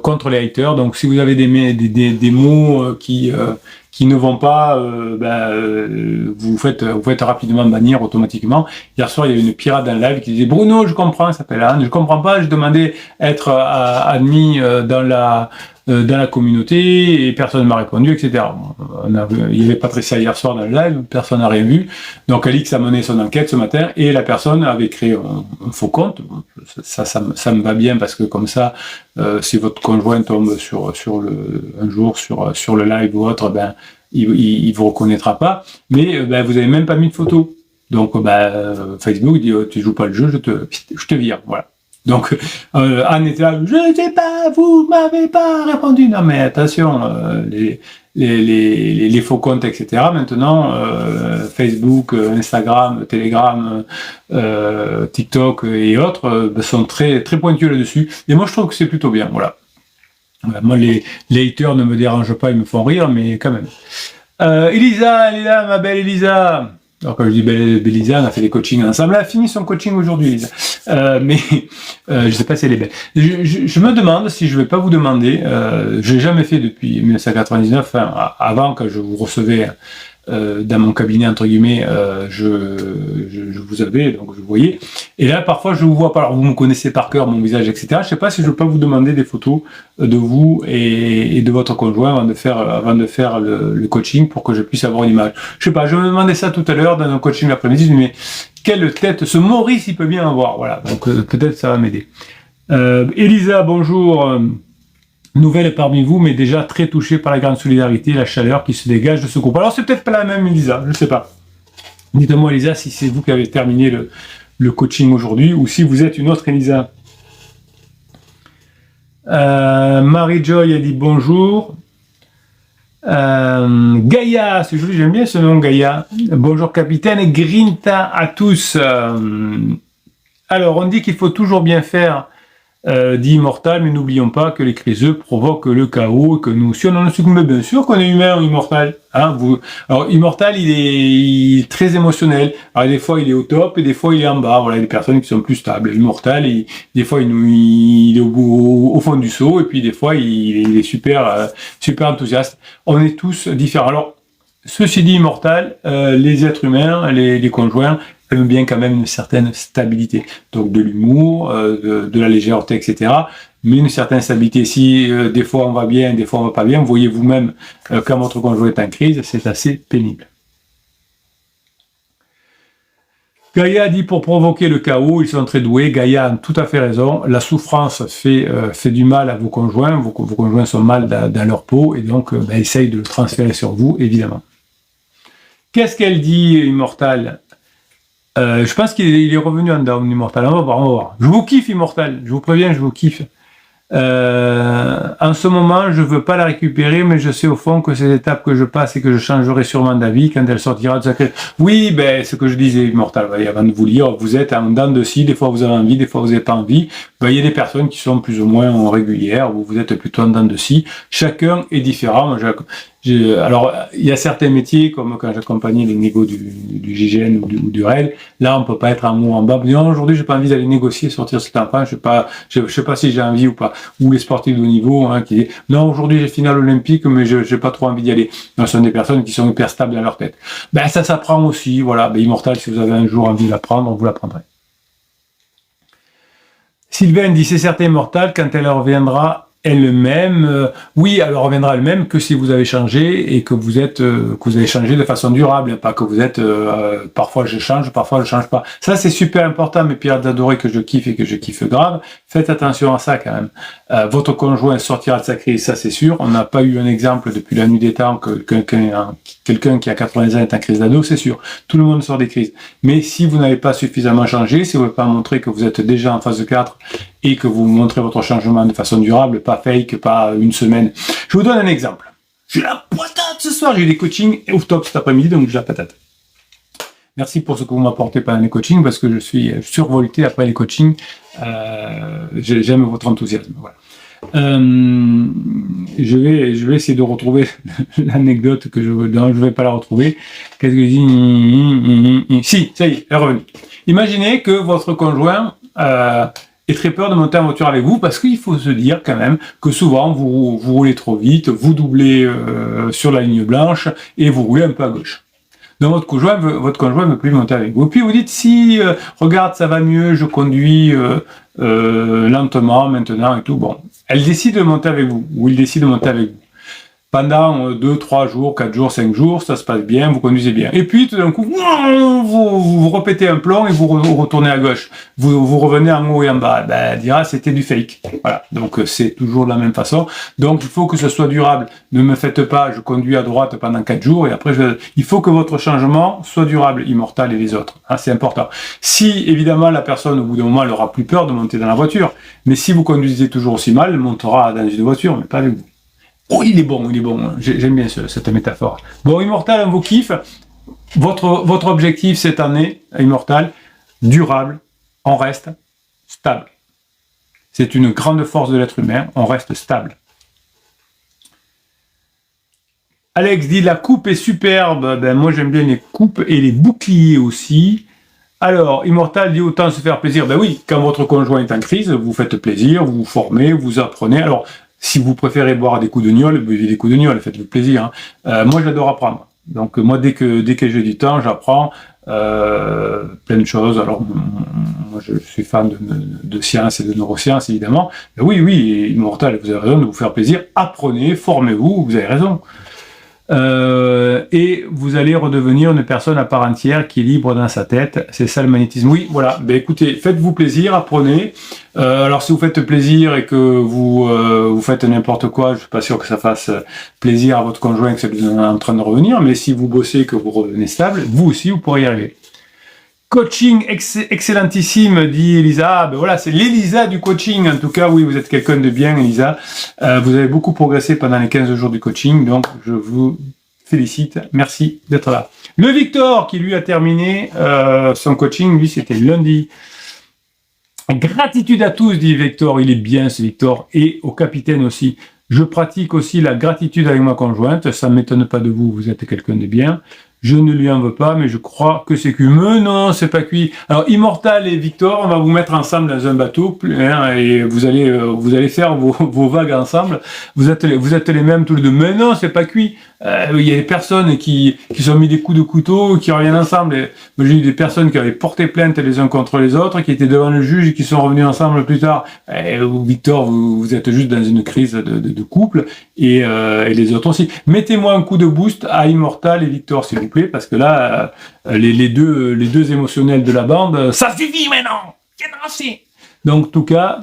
S1: contre les haters, donc si vous avez des mots qui ne vont pas, vous faites rapidement bannir automatiquement. Hier soir, il y a une pirate dans le live qui disait Bruno, je comprends, ça s'appelle Anne, je comprends pas, je demandais être admis dans la communauté et personne ne m'a répondu, etc. Il y avait Patricia hier soir dans le live, personne n'a rien vu. Donc Alix a mené son enquête ce matin et la personne avait créé un faux compte. Ça me va bien parce que comme ça, si votre conjoint tombe un jour sur le live ou autre, ben il vous reconnaîtra pas. Mais vous avez même pas mis de photo. Donc Facebook dit tu joues pas le jeu, je te vire. Voilà. Donc, Anne était là, je ne sais pas, vous m'avez pas répondu. Non, mais attention, les faux comptes, etc. Maintenant, Facebook, Instagram, Telegram, TikTok et autres sont très, très pointueux là-dessus. Et moi, je trouve que c'est plutôt bien, voilà. Moi, les haters ne me dérangent pas, ils me font rire, mais quand même. Elisa, elle est là, ma belle Elisa. Alors quand je dis belle Elisa, on a fait des coachings ensemble. Elle a fini son coaching aujourd'hui, Elisa. Mais je sais pas si elle est belle. Je me demande si je vais pas vous demander, je l'ai jamais fait depuis 1999, avant que je vous recevais dans mon cabinet entre guillemets, je vous avais, donc je vous voyais. Et là, parfois, je vous vois pas. Alors, vous me connaissez par cœur, mon visage, etc. Je sais pas si je peux pas vous demander des photos de vous et de votre conjoint avant de faire le coaching pour que je puisse avoir une image. Je sais pas. Je me demandais ça tout à l'heure dans un coaching l'après-midi. Je me dis, mais quelle tête ce Maurice il peut bien avoir. Voilà. Donc peut-être ça va m'aider. Elisa, bonjour. Nouvelle parmi vous, mais déjà très touchée par la grande solidarité et la chaleur qui se dégage de ce groupe. Alors c'est peut-être pas la même Elisa, je sais pas. Dites-moi Elisa si c'est vous qui avez terminé le coaching aujourd'hui ou si vous êtes une autre Elisa. Marie-Joy a dit bonjour. Gaïa, c'est joli, j'aime bien ce nom Gaïa. Bonjour capitaine et Grinta à tous. Alors on dit qu'il faut toujours bien faire dit Immortal, mais n'oublions pas que les criseux provoquent le chaos et que nous, si on en a succombé, bien sûr qu'on est humain, Immortal. Hein, alors, Immortal, il est très émotionnel. Alors, des fois, il est au top et des fois, il est en bas. Voilà, il y a des personnes qui sont plus stables. Immortal, des fois, il est au fond du seau et puis des fois, il est super enthousiaste. On est tous différents. Alors, ceci dit, Immortal, les êtres humains, les conjoints, aiment bien quand même une certaine stabilité. Donc de l'humour, de la légèreté, etc. Mais une certaine stabilité. Si des fois on va bien, des fois on va pas bien, vous voyez vous-même quand votre conjoint est en crise, c'est assez pénible. Gaïa dit pour provoquer le chaos, ils sont très doués. Gaïa a tout à fait raison. La souffrance fait du mal à vos conjoints. Vos conjoints sont mal dans leur peau et donc essaye de le transférer sur vous, évidemment. Qu'est-ce qu'elle dit, Immortal? Je pense qu'il est revenu en down, Immortal. On va voir. Je vous kiffe, Immortal. Je vous préviens, je vous kiffe. En ce moment, je veux pas la récupérer, mais je sais au fond que ces étapes que je passe et que je changerai sûrement d'avis quand elle sortira de sa crise. Oui, ce que je disais, Immortal, avant de vous lire, vous êtes en dents de scie, des fois vous avez envie, des fois vous n'avez pas envie. Il y a des personnes qui sont plus ou moins régulières, vous êtes plutôt en dents de scie. Chacun est différent. Alors, il y a certains métiers, comme quand j'accompagnais les négos du GIGN ou du REL, là, on peut pas être en haut, en bas. Non, aujourd'hui, j'ai pas envie d'aller négocier, sortir cet enfant, je sais pas si j'ai envie ou pas. Ou les sportifs de haut niveau, hein, qui disent, non, aujourd'hui, j'ai finale olympique, mais j'ai pas trop envie d'y aller. Non, ce sont des personnes qui sont hyper stables dans leur tête. Ben, ça s'apprend aussi, voilà. Ben, Immortal, si vous avez un jour envie de l'apprendre, vous l'apprendrez. Sylvain dit, c'est certain, Immortal, quand elle reviendra elle-même, oui, elle reviendra elle-même que si vous avez changé et que vous avez changé de façon durable, pas que vous êtes, parfois je change pas. Ça, c'est super important, mes pirates adorés que je kiffe et que je kiffe grave. Faites attention à ça, quand même. Votre conjoint sortira de sa crise, ça c'est sûr. On n'a pas eu un exemple depuis la nuit des temps que quelqu'un qui a 80 ans est en crise d'ado, c'est sûr. Tout le monde sort des crises. Mais si vous n'avez pas suffisamment changé, si vous ne pouvez pas montrer que vous êtes déjà en phase 4 et que vous montrez votre changement de façon durable, pas fake, pas une semaine. Je vous donne un exemple. J'ai la patate ce soir, j'ai eu des coachings au top cet après-midi, donc j'ai la patate. Merci pour ce que vous m'apportez pendant les coachings, parce que je suis survolté après les coachings. J'aime votre enthousiasme. Voilà. Je vais essayer de retrouver l'anecdote que je vais pas la retrouver. Qu'est-ce que je dis? Si, ça y est, elle est revenue. Imaginez que votre conjoint ait très peur de monter en voiture avec vous, parce qu'il faut se dire quand même que souvent vous roulez trop vite, vous doublez sur la ligne blanche et vous roulez un peu à gauche. Donc votre conjoint veut plus monter avec vous. Puis vous dites, si, regarde, ça va mieux, je conduis lentement maintenant et tout. Bon, elle décide de monter avec vous, ou il décide de monter avec vous. Pendant 2, 3 jours, 4 jours, 5 jours, ça se passe bien, vous conduisez bien. Et puis, tout d'un coup, vous repétez un plomb et vous retournez à gauche. Vous revenez en haut et en bas. Ben, elle dira, c'était du fake. Voilà. Donc, c'est toujours de la même façon. Donc, il faut que ce soit durable. Ne me faites pas, je conduis à droite pendant 4 jours et après, il faut que votre changement soit durable, Immortal et les autres. Hein, c'est important. Si, évidemment, la personne, au bout d'un moment, elle aura plus peur de monter dans la voiture. Mais si vous conduisez toujours aussi mal, elle montera dans une voiture, mais pas avec vous. Oh, il est bon. J'aime bien cette métaphore. Bon, Immortal, on vous kiffe. Votre objectif cette année, Immortal, durable, on reste stable. C'est une grande force de l'être humain, on reste stable. Alex dit, la coupe est superbe. Ben, moi, j'aime bien les coupes et les boucliers aussi. Alors, Immortal dit, autant se faire plaisir. Ben oui, quand votre conjoint est en crise, vous faites plaisir, vous vous formez, vous apprenez. Alors, si vous préférez boire des coups de gnôle, buvez des coups de gnôle, faites-vous plaisir. Hein. Moi, j'adore apprendre. Donc, moi, dès que j'ai du temps, j'apprends plein de choses. Alors, moi, je suis fan de sciences et de neurosciences, évidemment. Mais oui, Immortal, vous avez raison de vous faire plaisir. Apprenez, formez-vous, vous avez raison. Et vous allez redevenir une personne à part entière qui est libre dans sa tête. C'est ça le magnétisme. Oui, voilà. Ben écoutez, faites-vous plaisir, apprenez. Alors si vous faites plaisir et que vous faites n'importe quoi, je suis pas sûr que ça fasse plaisir à votre conjoint que c'est en train de revenir. Mais si vous bossez, que vous revenez stable, vous aussi vous pourrez y arriver. Coaching excellentissime, dit Elisa. Ah, ben voilà, c'est l'Elisa du coaching. En tout cas, oui, vous êtes quelqu'un de bien, Elisa. Vous avez beaucoup progressé pendant les 15 jours du coaching, donc je vous félicite. Merci d'être là. Le Victor, qui lui a terminé son coaching, lui, c'était lundi. Gratitude à tous, dit Victor. Il est bien, ce Victor. Et au capitaine aussi. Je pratique aussi la gratitude avec ma conjointe. Ça ne m'étonne pas de vous, vous êtes quelqu'un de bien. Je ne lui en veux pas, mais je crois que c'est cuit. Mais non, c'est pas cuit. Alors, Immortal et Victor, on va vous mettre ensemble dans un bateau, hein, et vous allez faire vos vagues ensemble. Vous êtes les mêmes tous les deux. Mais non, c'est pas cuit. Il y a des personnes qui se sont mis des coups de couteau, qui reviennent ensemble. Et, moi, j'ai eu des personnes qui avaient porté plainte les uns contre les autres, qui étaient devant le juge et qui sont revenus ensemble plus tard. Et, Victor, vous êtes juste dans une crise de couple, et les autres aussi. Mettez-moi un coup de boost à Immortal et Victor, s'il vous plaît, parce que là, les deux émotionnels de la bande, ça suffit maintenant! Donc, en tout cas,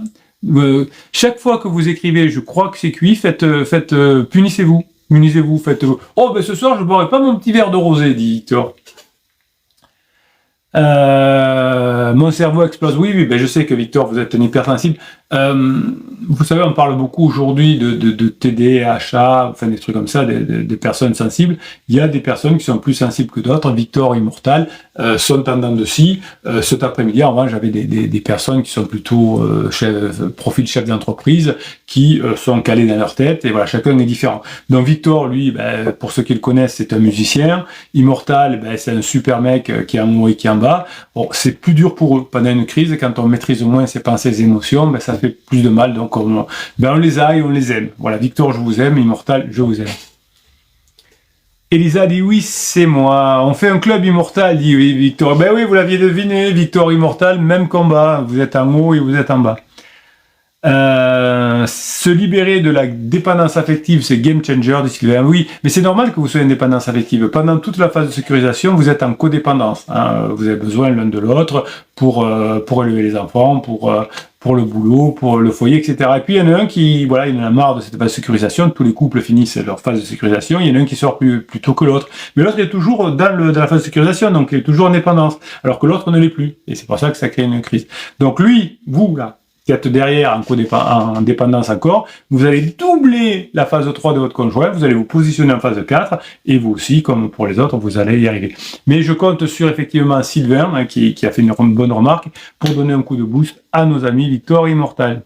S1: chaque fois que vous écrivez, je crois que c'est cuit, punissez-vous. Munissez-vous, faites-vous. Oh, ben ce soir, je ne boirai pas mon petit verre de rosé, dit Victor. Mon cerveau explose. Oui, ben je sais que Victor, vous êtes un hypersensible. vous savez, on parle beaucoup aujourd'hui de TDAH, enfin des trucs comme ça, des personnes sensibles. Il y a des personnes qui sont plus sensibles que d'autres. Victor Immortal sont en dents de scie. Cet après-midi, en revanche, j'avais des personnes qui sont plutôt profil chef d'entreprise, qui sont calés dans leur tête, et voilà, chacun est différent. Donc Victor, lui, pour ceux qui le connaissent, c'est un musicien. Immortal, c'est un super mec qui est en haut et qui est en bas. Bon, c'est plus dur pour eux. Pendant une crise, quand on maîtrise moins ses pensées, ses émotions, ça fait plus de mal. Donc on les a et on les aime. Voilà, Victor, je vous aime. Immortal, je vous aime. Elisa dit oui, c'est moi. On fait un club Immortal, dit oui, Victor. Ben oui, vous l'aviez deviné, Victor Immortal, même combat. Vous êtes en haut et vous êtes en bas. Se libérer de la dépendance affective, c'est game changer, dit Sylvain. Oui, mais c'est normal que vous soyez en dépendance affective. Pendant toute la phase de sécurisation, vous êtes en codépendance. Hein. Vous avez besoin l'un de l'autre pour élever les enfants, pour le boulot, pour le foyer, etc. Et puis il y en a un qui, voilà, il en a marre de cette phase de sécurisation. Tous les couples finissent leur phase de sécurisation. Il y en a un qui sort plus tôt que l'autre. Mais l'autre est toujours dans la phase de sécurisation, donc il est toujours en dépendance, alors que l'autre ne l'est plus. Et c'est pour ça que ça crée une crise. Donc lui, vous, là, qui êtes derrière en dépendance encore, vous allez doubler la phase 3 de votre conjoint, vous allez vous positionner en phase 4, et vous aussi, comme pour les autres, vous allez y arriver. Mais je compte sur effectivement Sylvain, hein, qui a fait une bonne remarque, pour donner un coup de boost à nos amis Victor Immortal.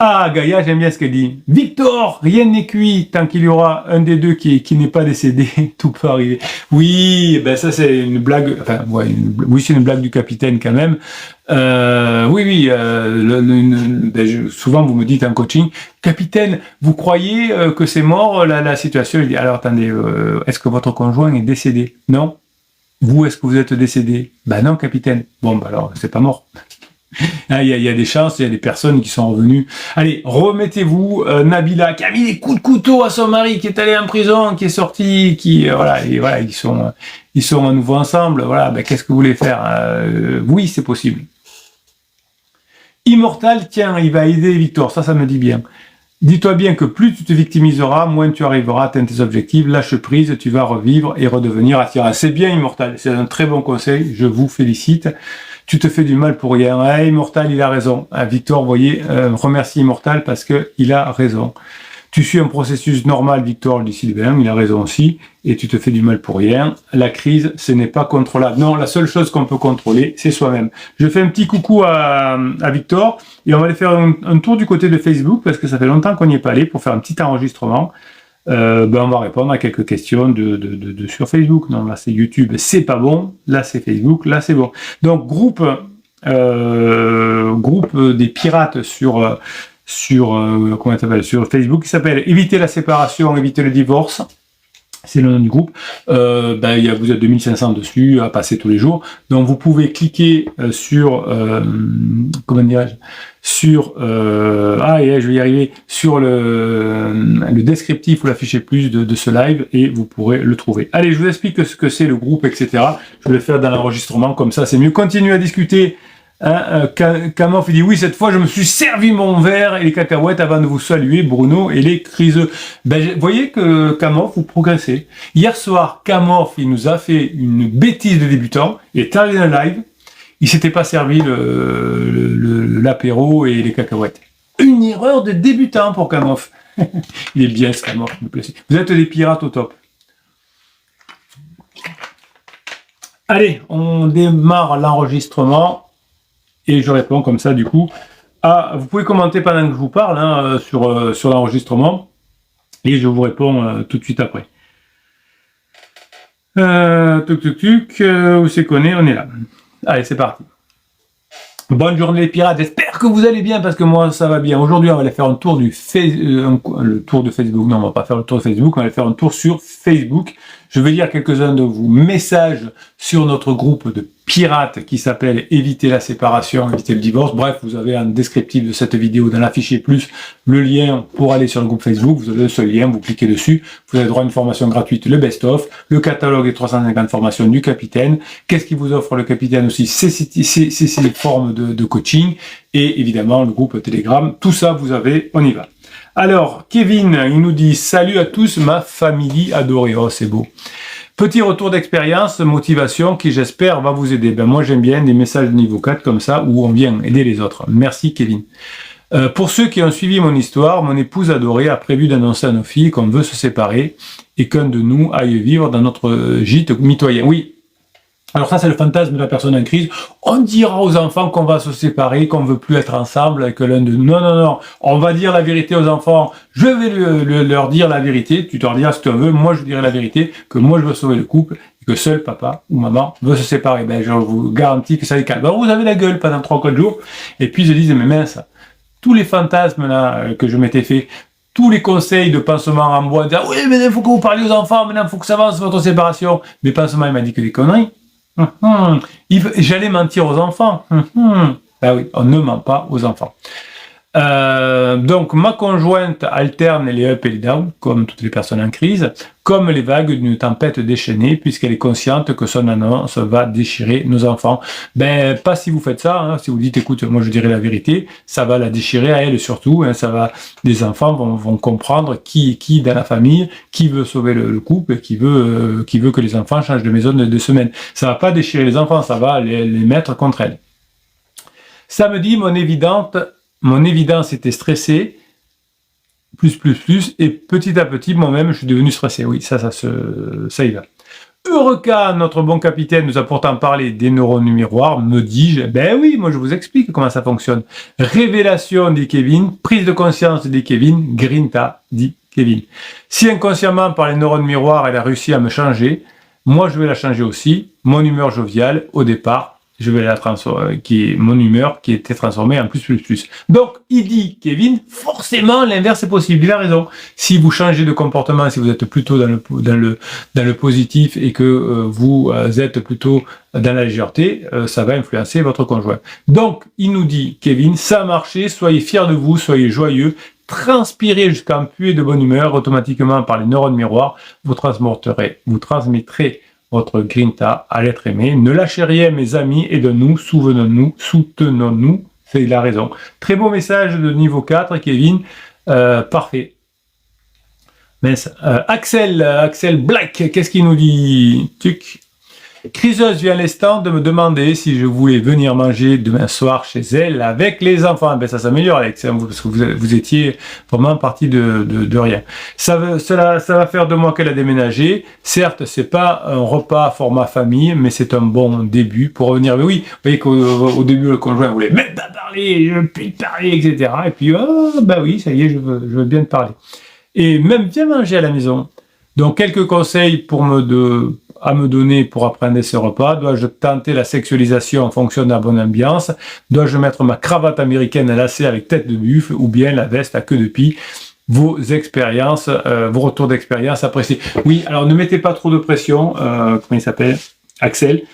S1: Ah, Gaïa, j'aime bien ce qu'elle dit. Victor, rien n'est cuit tant qu'il y aura un des deux qui n'est pas décédé, tout peut arriver. Oui, ça c'est une blague, enfin, ouais, oui, c'est une blague du capitaine quand même. Oui, souvent vous me dites en coaching, capitaine, vous croyez que c'est mort la situation? Je dis, alors attendez, est-ce que votre conjoint est décédé? Non. Vous, est-ce que vous êtes décédé? Non, capitaine. Bon, alors, c'est pas mort. Il y a des chances, il y a des personnes qui sont revenues. Allez, remettez-vous. Nabila, qui a mis des coups de couteau à son mari, qui est allé en prison, qui est sorti, ils sont à nouveau ensemble. Voilà, qu'est-ce que vous voulez faire? Oui, c'est possible. Immortal, tiens, il va aider Victor. Ça me dit bien. Dis-toi bien que plus tu te victimiseras, moins tu arriveras à atteindre tes objectifs. Lâche prise, tu vas revivre et redevenir attirant. C'est bien, Immortal. C'est un très bon conseil. Je vous félicite. Tu te fais du mal pour rien. Ah, Immortal, il a raison. Ah, Victor, vous voyez, remercie Immortal parce que il a raison. Tu suis un processus normal, Victor, dit Sylvain, il a raison aussi, et tu te fais du mal pour rien. La crise, ce n'est pas contrôlable. Non, la seule chose qu'on peut contrôler, c'est soi-même. Je fais un petit coucou à Victor, et on va aller faire un tour du côté de Facebook, parce que ça fait longtemps qu'on n'y est pas allé, pour faire un petit enregistrement. On va répondre à quelques questions de sur Facebook. Non, là c'est YouTube, c'est pas bon. Là c'est Facebook, là c'est bon. Donc groupe des pirates sur comment ça s'appelle, sur Facebook, qui s'appelle Éviter la séparation, éviter le divorce. C'est le nom du groupe. Vous êtes 2500 dessus à passer tous les jours. Donc vous pouvez cliquer sur je vais y arriver, sur le descriptif ou l'affiché plus de ce live, et vous pourrez le trouver. Allez, je vous explique ce que c'est le groupe, etc. Je vais le faire dans l'enregistrement, comme ça c'est mieux. Continuez à discuter. Kamoff, il dit oui, cette fois je me suis servi mon verre et les cacahuètes avant de vous saluer, Bruno et les criseux. Vous voyez que Kamoff, vous progressez. Hier soir, Kamoff, il nous a fait une bêtise de débutant, il est arrivé dans le live, il s'était pas servi l'apéro et les cacahuètes. Une erreur de débutant pour Kamoff. Il est bien ce Kamoff, me plaît. Vous êtes des pirates au top. Allez, on démarre l'enregistrement. Et je réponds comme ça, du coup. Vous pouvez commenter pendant que je vous parle sur l'enregistrement. Et je vous réponds tout de suite après. Où c'est qu'on est? On est là. Allez, c'est parti. Bonne journée les pirates. J'espère que vous allez bien, parce que moi, ça va bien. Aujourd'hui, on va aller faire un tour le tour de Facebook. Non, on va pas faire le tour de Facebook. On va aller faire un tour sur Facebook. Je vais lire quelques-uns de vos messages sur notre groupe de pirates qui s'appelle Éviter la séparation, éviter le divorce. Bref, vous avez un descriptif de cette vidéo dans l'affiché plus le lien pour aller sur le groupe Facebook. Vous avez un seul lien, vous cliquez dessus. Vous avez droit à une formation gratuite, le best-of, le catalogue des 350 formations du capitaine. Qu'est-ce qui vous offre le capitaine aussi? C'est ces formes de coaching, et évidemment le groupe Telegram. Tout ça, vous avez, on y va. Alors, Kevin, il nous dit « Salut à tous, ma famille adorée ». Oh, c'est beau. Petit retour d'expérience, motivation, qui j'espère va vous aider. Moi, j'aime bien des messages de niveau 4 comme ça, où on vient aider les autres. Merci, Kevin. Pour ceux qui ont suivi mon histoire, mon épouse adorée a prévu d'annoncer à nos filles qu'on veut se séparer et qu'un de nous aille vivre dans notre gîte mitoyen. Oui. Alors ça, c'est le fantasme de la personne en crise. On dira aux enfants qu'on va se séparer, qu'on veut plus être ensemble, et que l'un de nous... Non, non, non. On va dire la vérité aux enfants. Je vais leur dire la vérité. Tu leur diras ce que tu veux. Moi, je dirai la vérité, que moi, je veux sauver le couple, et que seul papa ou maman veut se séparer. Ben, je vous garantis que ça les calme. Ben, vous avez la gueule pendant 3 ou 4 jours. Et puis, ils se disent, mais mince, tous les fantasmes là que je m'étais fait, tous les conseils de pansement en bois, dire, oui, mais il faut que vous parliez aux enfants, maintenant, il faut que ça avance votre séparation. Mais pansement, il m'a dit que des conneries. J'allais mentir aux enfants. Ben oui, on ne ment pas aux enfants. Donc, ma conjointe alterne les up et les down, comme toutes les personnes en crise, comme les vagues d'une tempête déchaînée, puisqu'elle est consciente que son annonce va déchirer nos enfants. Ben, pas si vous faites ça, hein, si vous dites, écoute, moi je dirais la vérité, ça va la déchirer à elle surtout, hein, les enfants vont comprendre qui est qui dans la famille, qui veut sauver le couple, qui veut que les enfants changent de maison de semaine. Ça va pas déchirer les enfants, ça va les mettre contre elle. Samedi, mon évidence était stressée, plus, et petit à petit, moi-même, je suis devenu stressé. Oui, ça y va. Eureka, notre bon capitaine nous a pourtant parlé des neurones miroirs, me dis-je. Ben oui, moi je vous explique comment ça fonctionne. Révélation, dit Kevin. Prise de conscience, dit Kevin. Grinta, dit Kevin. Si inconsciemment, par les neurones miroirs, elle a réussi à me changer, moi je vais la changer aussi. Mon humeur joviale, au départ, je vais la transformer, mon humeur qui était transformée en plus. Donc, il dit, Kevin, forcément, l'inverse est possible. Il a raison. Si vous changez de comportement, si vous êtes plutôt dans le positif et que vous êtes plutôt dans la légèreté, ça va influencer votre conjoint. Donc, il nous dit, Kevin, ça a marché, soyez fiers de vous, soyez joyeux, transpirez jusqu'à un puits de bonne humeur, automatiquement par les neurones miroirs, vous transmettrez votre grinta à l'être aimé. Ne lâchez rien, mes amis, aidons-nous, soutenons-nous. Il a raison. Très beau message de niveau 4, Kevin. Parfait. Mince. Axel Black, qu'est-ce qu'il nous dit? Criseuse vient à l'instant de me demander si je voulais venir manger demain soir chez elle avec les enfants. Ben ça s'améliore, Alex, hein, parce que vous étiez vraiment parti de rien. Ça va faire 2 mois qu'elle a déménagé. Certes, c'est pas un repas format famille, mais c'est un bon début pour revenir. Mais oui, vous voyez qu'au début, le conjoint voulait même pas parler, je veux plus te parler, etc. Et puis, ben oui, ça y est, je veux bien te parler. Et même bien manger à la maison. Donc, quelques conseils à me donner pour apprendre ce repas. Dois-je tenter la sexualisation en fonction de la bonne ambiance? Dois-je mettre ma cravate américaine lacée avec tête de buffle ou bien la veste à queue de pie? Vos expériences, vos retours d'expérience appréciés. Oui, alors ne mettez pas trop de pression. Comment il s'appelle? Axel.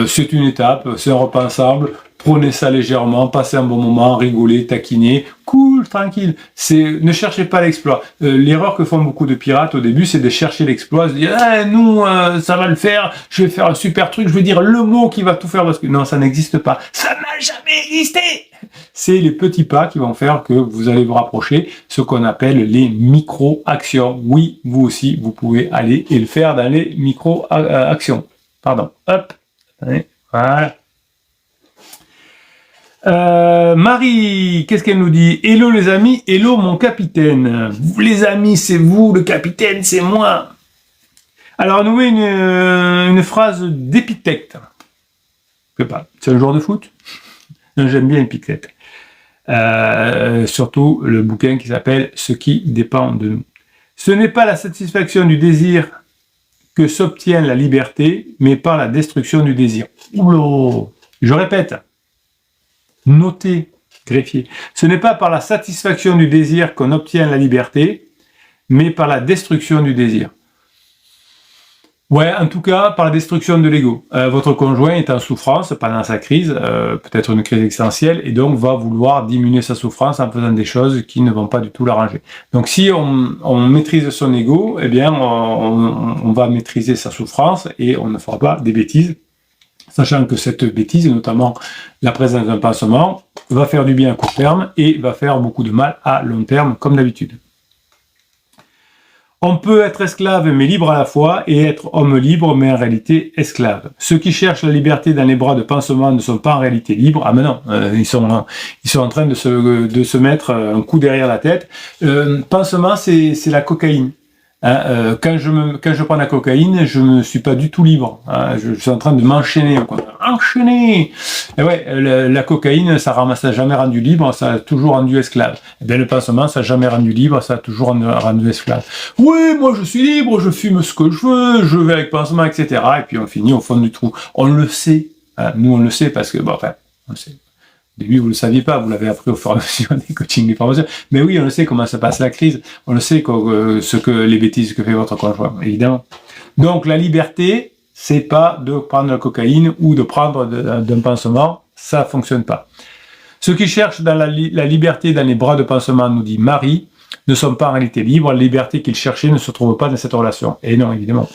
S1: C'est une étape, c'est un repas ensemble. Prenez ça légèrement, passez un bon moment, rigolez, taquinez, cool, tranquille. Ne cherchez pas l'exploit. L'erreur que font beaucoup de pirates au début, c'est de chercher l'exploit, de dire nous, ça va le faire, je vais faire un super truc, je vais dire le mot qui va tout faire parce que non, ça n'existe pas. Ça n'a jamais existé. C'est les petits pas qui vont faire que vous allez vous rapprocher, ce qu'on appelle les micro-actions. Oui, vous aussi, vous pouvez aller et le faire dans les micro-actions. Pardon. Hop. Voilà. Marie, qu'est-ce qu'elle nous dit? Hello les amis, hello mon capitaine. Vous les amis, c'est vous, le capitaine, c'est moi. Alors, nous une phrase d'Épictète. Je sais pas, c'est un joueur de foot? J'aime bien Épictète. Surtout le bouquin qui s'appelle Ce qui dépend de nous. Ce n'est pas la satisfaction du désir que s'obtient la liberté, mais par la destruction du désir. Oulô. Je répète. Notez, greffier. Ce n'est pas par la satisfaction du désir qu'on obtient la liberté, mais par la destruction du désir. Ouais, en tout cas, par la destruction de l'ego. Votre conjoint est en souffrance pendant sa crise, peut-être une crise existentielle, et donc va vouloir diminuer sa souffrance en faisant des choses qui ne vont pas du tout l'arranger. Donc si on maîtrise son ego, eh bien, on va maîtriser sa souffrance et on ne fera pas des bêtises, sachant que cette bêtise, notamment la présence d'un pansement, va faire du bien à court terme et va faire beaucoup de mal à long terme, comme d'habitude. On peut être esclave mais libre à la fois et être homme libre mais en réalité esclave. Ceux qui cherchent la liberté dans les bras de pansement ne sont pas en réalité libres. Ah mais non, ils sont en train de se mettre un coup derrière la tête. Pansement, c'est la cocaïne. Hein, quand je prends la cocaïne, je ne suis pas du tout libre. Hein, je suis en train de m'enchaîner. Enchaîner. Et ouais, la cocaïne, ça n'a jamais rendu libre, ça a toujours rendu esclave. Et bien le pansement, ça n'a jamais rendu libre, ça a toujours rendu esclave. Oui, moi je suis libre, je fume ce que je veux, je vais avec pansement, etc. Et puis on finit au fond du trou. On le sait. Hein, nous on le sait parce que, bon, enfin, on le sait. Au début, vous ne le saviez pas, vous l'avez appris au fur et à mesure des coachings, des formations. Mais oui, on le sait comment se passe la crise. On le sait les bêtises que fait votre conjoint, évidemment. Donc, la liberté, c'est pas de prendre la cocaïne ou de prendre d'un pansement. Ça fonctionne pas. Ceux qui cherchent dans la liberté dans les bras de pansement, nous dit Marie, ne sont pas en réalité libres. La liberté qu'ils cherchaient ne se trouve pas dans cette relation. Et non, évidemment.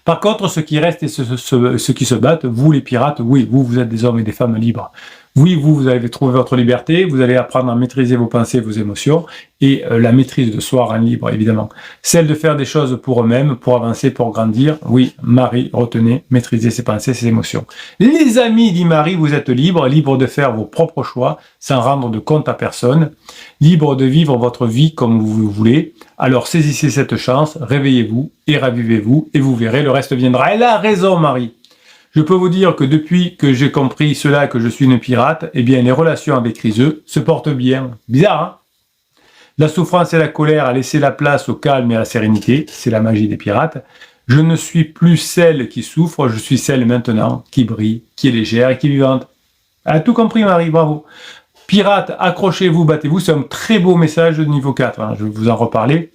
S1: Par contre, ceux qui restent et ceux qui se battent, vous les pirates, oui, vous êtes des hommes et des femmes libres. Oui, vous allez trouver votre liberté, vous allez apprendre à maîtriser vos pensées, vos émotions, et la maîtrise de soi rend libre, évidemment. Celle de faire des choses pour eux-mêmes, pour avancer, pour grandir. Oui, Marie, retenez, maîtrisez ses pensées, ses émotions. Les amis, dit Marie, vous êtes libres, libres de faire vos propres choix, sans rendre de compte à personne, libres de vivre votre vie comme vous voulez. Alors saisissez cette chance, réveillez-vous et ravivez-vous, et vous verrez, le reste viendra. Elle a raison, Marie. Je peux vous dire que depuis que j'ai compris cela, que je suis une pirate, eh bien, les relations avec Criseux se portent bien. Bizarre, hein? La souffrance et la colère a laissé la place au calme et à la sérénité. C'est la magie des pirates. Je ne suis plus celle qui souffre, je suis celle maintenant qui brille, qui est légère et qui est vivante. Elle a tout compris, Marie, bravo. Pirates, accrochez-vous, battez-vous. C'est un très beau message de niveau 4. Hein. Je vais vous en reparler.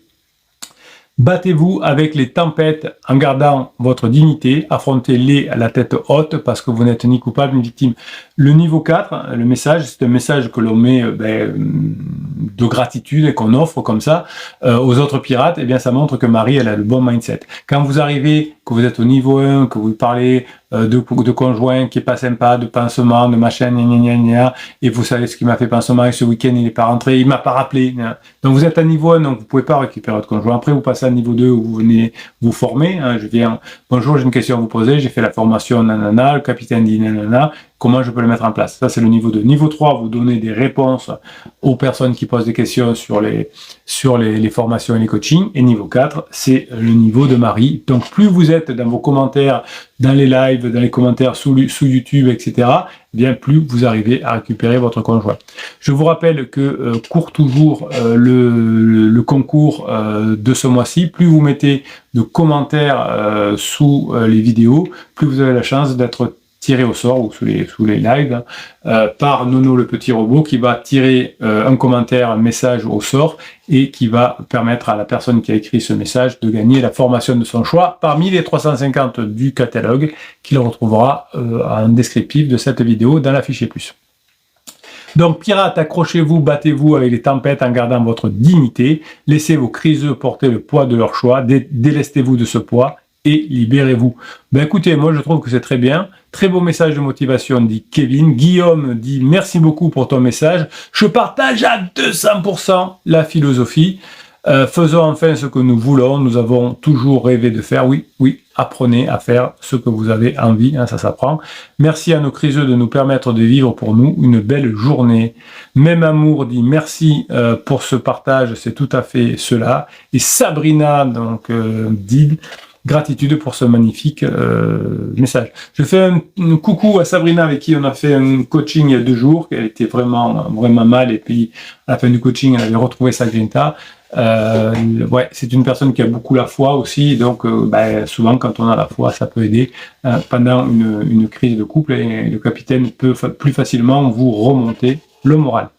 S1: Battez-vous avec les tempêtes en gardant votre dignité, affrontez-les à la tête haute parce que vous n'êtes ni coupable ni victime. Le niveau 4, le message, c'est un message que l'on met de gratitude et qu'on offre comme ça aux autres pirates. Et bien ça montre que Marie, elle a le bon mindset. Quand vous arrivez, que vous êtes au niveau 1, que vous parlez de conjoint qui est pas sympa, de pansement, de machin, et vous savez ce qui m'a fait pansement, et ce week-end il n'est pas rentré, il m'a pas rappelé. Donc vous êtes à niveau 1, donc vous pouvez pas récupérer votre conjoint. Après vous passez à niveau 2 où vous venez vous former. Hein, je viens, bonjour, j'ai une question à vous poser, j'ai fait la formation, nanana, le capitaine dit nanana, comment je peux le mettre en place? Ça c'est le niveau 2. Niveau 3, vous donnez des réponses aux personnes qui posent des questions sur les formations et les coachings. Et niveau 4, c'est le niveau de Marie. Donc plus vous êtes dans vos commentaires, dans les lives, dans les commentaires sous YouTube, etc., bien plus vous arrivez à récupérer votre conjoint. Je vous rappelle que court toujours le concours de ce mois-ci. Plus vous mettez de commentaires sous les vidéos, plus vous avez la chance d'être tiré au sort ou sous les lives par Nono le petit robot qui va tirer un commentaire, un message au sort et qui va permettre à la personne qui a écrit ce message de gagner la formation de son choix parmi les 350 du catalogue qu'il retrouvera en descriptif de cette vidéo dans la fichier plus. Donc, pirates, accrochez-vous, battez-vous avec les tempêtes en gardant votre dignité, laissez vos criseux porter le poids de leur choix, délestez-vous de ce poids et libérez-vous. Ben écoutez, moi je trouve que c'est très bien. Très beau message de motivation, dit Kevin. Guillaume dit merci beaucoup pour ton message. Je partage à 200% la philosophie. Faisons enfin ce que nous voulons. Nous avons toujours rêvé de faire. Oui, apprenez à faire ce que vous avez envie. Hein, ça s'apprend. Merci à nos criseux de nous permettre de vivre pour nous une belle journée. Même amour dit merci pour ce partage. C'est tout à fait cela. Et Sabrina donc dit gratitude pour ce magnifique message. Je fais un coucou à Sabrina avec qui on a fait un coaching il y a 2 jours. Elle était vraiment mal et puis à la fin du coaching elle avait retrouvé sa grinta. Ouais, c'est une personne qui a beaucoup la foi aussi, donc souvent quand on a la foi ça peut aider pendant une crise de couple et le capitaine peut plus facilement vous remonter le moral.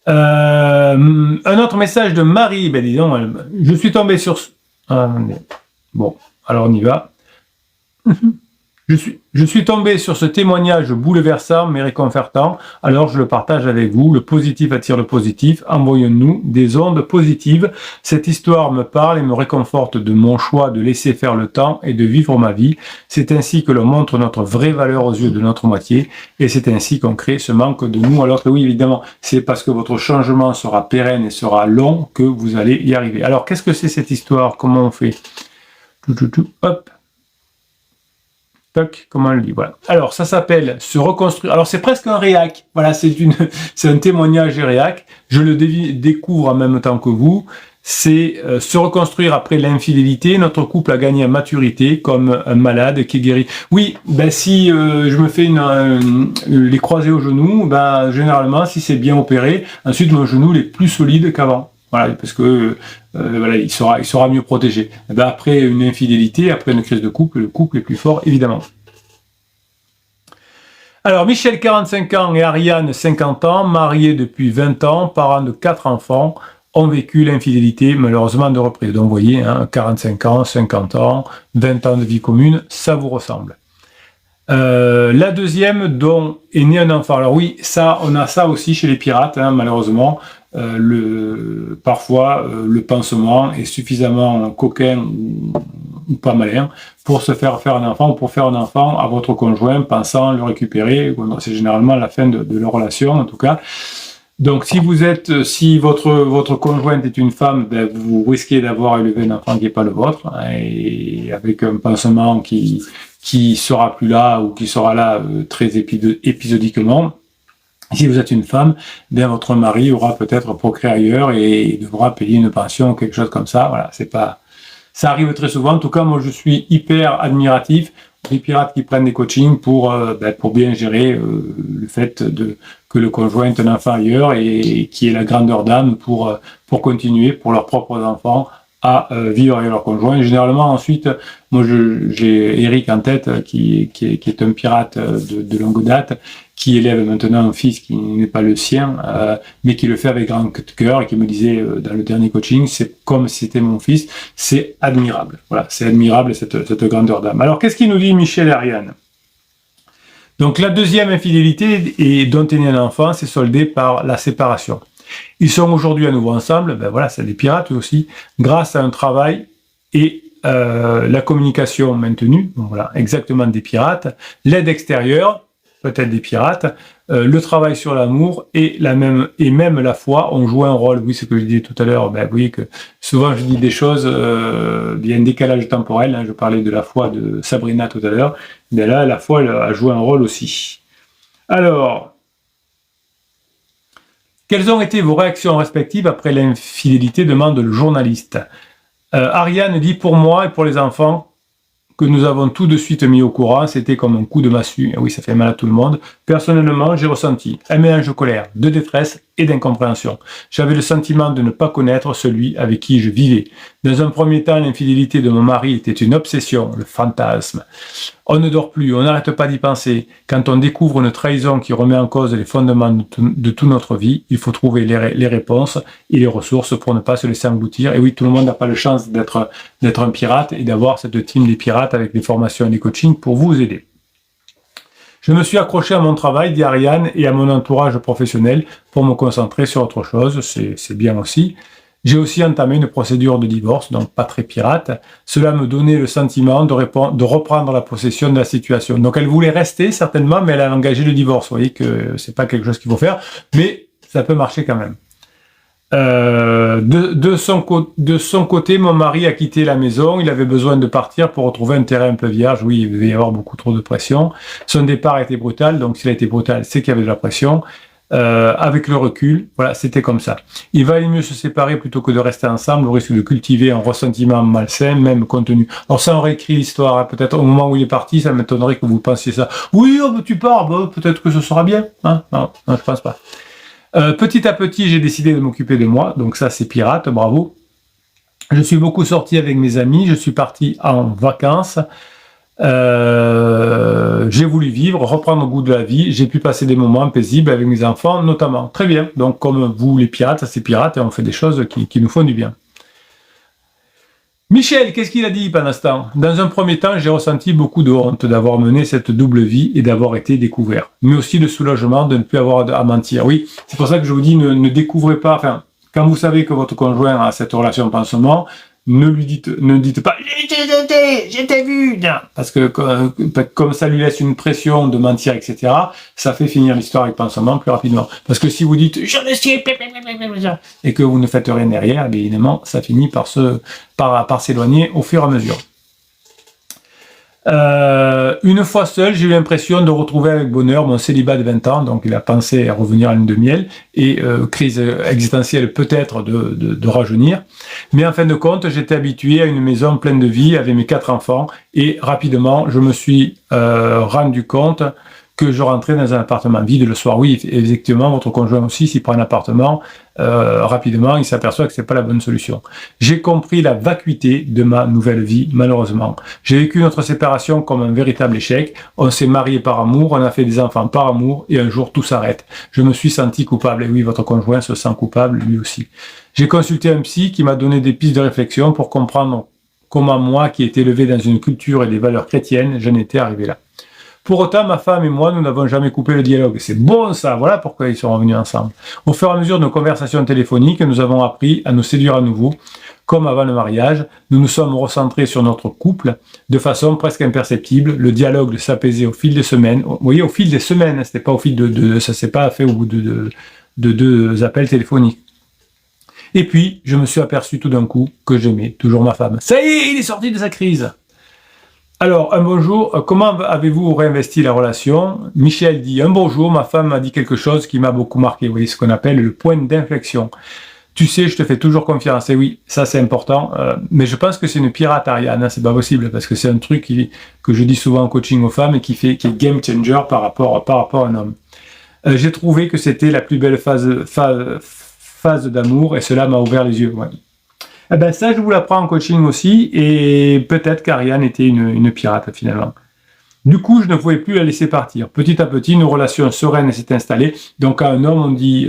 S1: Un autre message de Marie, ben dis donc, je suis tombé sur... bon, alors on y va. Je suis tombé sur ce témoignage bouleversant mais réconfortant, alors je le partage avec vous. Le positif attire le positif, envoyons-nous des ondes positives. Cette histoire me parle et me réconforte de mon choix de laisser faire le temps et de vivre ma vie. C'est ainsi que l'on montre notre vraie valeur aux yeux de notre moitié et c'est ainsi qu'on crée ce manque de nous. Alors que oui, évidemment, c'est parce que votre changement sera pérenne et sera long que vous allez y arriver. Alors qu'est-ce que c'est cette histoire? Comment on fait? Hop. Comment on le dit, voilà. Alors, ça s'appelle se reconstruire. Alors, c'est presque un réac. Voilà, c'est un témoignage réac. Je le découvre en même temps que vous. C'est se reconstruire après l'infidélité. Notre couple a gagné en maturité comme un malade qui est guéri. Oui, ben si je me fais les croisés au genou, ben généralement, si c'est bien opéré, ensuite mon genou il est plus solide qu'avant. Voilà, parce que voilà, il sera mieux protégé. Et ben après une infidélité, après une crise de couple, le couple est plus fort, évidemment. Alors, Michel, 45 ans, et Ariane, 50 ans, mariés depuis 20 ans, parents de 4 enfants, ont vécu l'infidélité, malheureusement, de reprise. Donc, vous voyez, 45 ans, 50 ans, 20 ans de vie commune, ça vous ressemble. La deuxième, dont est né un enfant. Alors oui, ça, on a ça aussi chez les pirates, malheureusement. Parfois, le pansement est suffisamment coquin ou pas malin pour se faire un enfant ou pour faire un enfant à votre conjoint pensant le récupérer. C'est généralement la fin de leur relation, en tout cas. Donc, si votre conjointe est une femme, ben, vous risquez d'avoir élevé un enfant qui n'est pas le vôtre, et avec un pansement qui sera plus là ou qui sera là très épisodiquement. Si vous êtes une femme, bien votre mari aura peut-être procréé ailleurs et devra payer une pension ou quelque chose comme ça. Voilà, ça arrive très souvent. En tout cas, moi, je suis hyper admiratif des pirates qui prennent des coachings pour bien gérer le fait que le conjoint ait un enfant ailleurs et qui ait la grandeur d'âme pour continuer pour leurs propres enfants à vivre avec leur conjoint. Et généralement, ensuite, moi, j'ai Eric en tête, qui est un pirate de longue date, qui élève maintenant un fils qui n'est pas le sien, mais qui le fait avec grand cœur, et qui me disait dans le dernier coaching, c'est comme si c'était mon fils. C'est admirable. Voilà, c'est admirable cette grandeur d'âme. Alors, qu'est-ce qu'il nous dit Michel et Ariane? Donc, la deuxième infidélité dont est né un enfant, c'est soldée par la séparation. Ils sont aujourd'hui à nouveau ensemble, ben voilà, c'est des pirates aussi, grâce à un travail et la communication maintenue, donc voilà, exactement des pirates, l'aide extérieure, peut-être des pirates, le travail sur l'amour et même la foi ont joué un rôle. Oui, ce que je disais tout à l'heure, ben, vous voyez que souvent je dis des choses, il y a un décalage temporel, je parlais de la foi de Sabrina tout à l'heure, mais là, la foi elle a joué un rôle aussi. Alors, quelles ont été vos réactions respectives après l'infidélité, demande le journaliste. Ariane dit, pour moi et pour les enfants, que nous avons tout de suite mis au courant, c'était comme un coup de massue. Et oui, ça fait mal à tout le monde. Personnellement, j'ai ressenti un mélange de colère, de détresse et d'incompréhension. J'avais le sentiment de ne pas connaître celui avec qui je vivais. Dans un premier temps, l'infidélité de mon mari était une obsession, le fantasme. On ne dort plus, on n'arrête pas d'y penser. Quand on découvre une trahison qui remet en cause les fondements de toute notre vie, il faut trouver les réponses et les ressources pour ne pas se laisser engloutir. Et oui, tout le monde n'a pas la chance d'être un pirate et d'avoir cette team des pirates avec des formations et des coachings pour vous aider. Je me suis accroché à mon travail, dit Ariane, et à mon entourage professionnel pour me concentrer sur autre chose, c'est bien aussi. J'ai aussi entamé une procédure de divorce, donc pas très pirate. Cela me donnait le sentiment de reprendre la possession de la situation. Donc elle voulait rester certainement, mais elle a engagé le divorce. Vous voyez que c'est pas quelque chose qu'il faut faire, mais ça peut marcher quand même. De son côté, mon mari a quitté la maison. Il avait besoin de partir pour retrouver un terrain un peu vierge. Oui, il devait y avoir beaucoup trop de pression. Son départ a été brutal, donc s'il a été brutal, c'est qu'il y avait de la pression. Avec le recul, voilà, c'était comme ça. Il valait mieux se séparer plutôt que de rester ensemble, au risque de cultiver un ressentiment malsain, même contenu. Alors ça aurait écrit l'histoire, peut-être au moment où il est parti, ça m'étonnerait que vous pensiez ça. Oui, oh, tu pars, peut-être que ce sera bien. Non, je pense pas. Petit à petit, j'ai décidé de m'occuper de moi, donc ça c'est pirate, bravo. Je suis beaucoup sorti avec mes amis, je suis parti en vacances. J'ai voulu vivre, reprendre le goût de la vie, j'ai pu passer des moments paisibles avec mes enfants notamment. Très bien, donc comme vous les pirates, c'est pirates et on fait des choses qui nous font du bien. Michel, qu'est-ce qu'il a dit pendant ce temps? Dans un premier temps, j'ai ressenti beaucoup de honte d'avoir mené cette double vie et d'avoir été découvert, mais aussi le soulagement de ne plus avoir à mentir. Oui, c'est pour ça que je vous dis, ne découvrez pas, enfin, quand vous savez que votre conjoint a cette relation pansement, ne dites pas j'étais vu, non. Parce que comme ça lui laisse une pression de mentir, etc., ça fait finir l'histoire avec pansement plus rapidement. Parce que si vous dites je le sais et que vous ne faites rien derrière, bien évidemment, ça finit par s'éloigner au fur et à mesure. Une fois seul, j'ai eu l'impression de retrouver avec bonheur mon célibat de 20 ans, donc il a pensé à revenir à lune de miel, et crise existentielle peut-être de rajeunir. Mais en fin de compte, j'étais habitué à une maison pleine de vie avec mes 4 enfants, et rapidement, je me suis rendu compte que je rentrais dans un appartement vide le soir. Oui, effectivement, votre conjoint aussi, s'il prend un appartement, rapidement, il s'aperçoit que c'est pas la bonne solution. J'ai compris la vacuité de ma nouvelle vie, malheureusement. J'ai vécu notre séparation comme un véritable échec. On s'est mariés par amour, on a fait des enfants par amour, et un jour, tout s'arrête. Je me suis senti coupable. Et oui, votre conjoint se sent coupable, lui aussi. J'ai consulté un psy qui m'a donné des pistes de réflexion pour comprendre comment moi, qui étais élevé dans une culture et des valeurs chrétiennes, j'en étais arrivé là. Pour autant, ma femme et moi, nous n'avons jamais coupé le dialogue. C'est bon ça, voilà pourquoi ils sont revenus ensemble. Au fur et à mesure de nos conversations téléphoniques, nous avons appris à nous séduire à nouveau. Comme avant le mariage, nous nous sommes recentrés sur notre couple de façon presque imperceptible. Le dialogue s'apaisait au fil des semaines. Vous voyez, au fil des semaines, c'était pas au fil ça s'est pas fait au bout de 2 appels téléphoniques. Et puis, je me suis aperçu tout d'un coup que j'aimais toujours ma femme. Ça y est, il est sorti de sa crise. Alors, un bonjour, comment avez-vous réinvesti la relation? Michel dit, un bonjour, ma femme m'a dit quelque chose qui m'a beaucoup marqué. Vous voyez, ce qu'on appelle le point d'inflexion. Tu sais, je te fais toujours confiance. Et oui, ça c'est important. Mais je pense que c'est une pirate, Ariane. Hein, c'est pas possible parce que c'est un truc que je dis souvent en coaching aux femmes et qui est game changer par rapport à un homme. J'ai trouvé que c'était la plus belle phase d'amour et cela m'a ouvert les yeux. Ouais. Eh ben ça, je vous l'apprends en coaching aussi, et peut-être qu'Ariane était une pirate finalement. Du coup, je ne pouvais plus la laisser partir. Petit à petit, une relation sereine s'est installée. Donc à un homme, on dit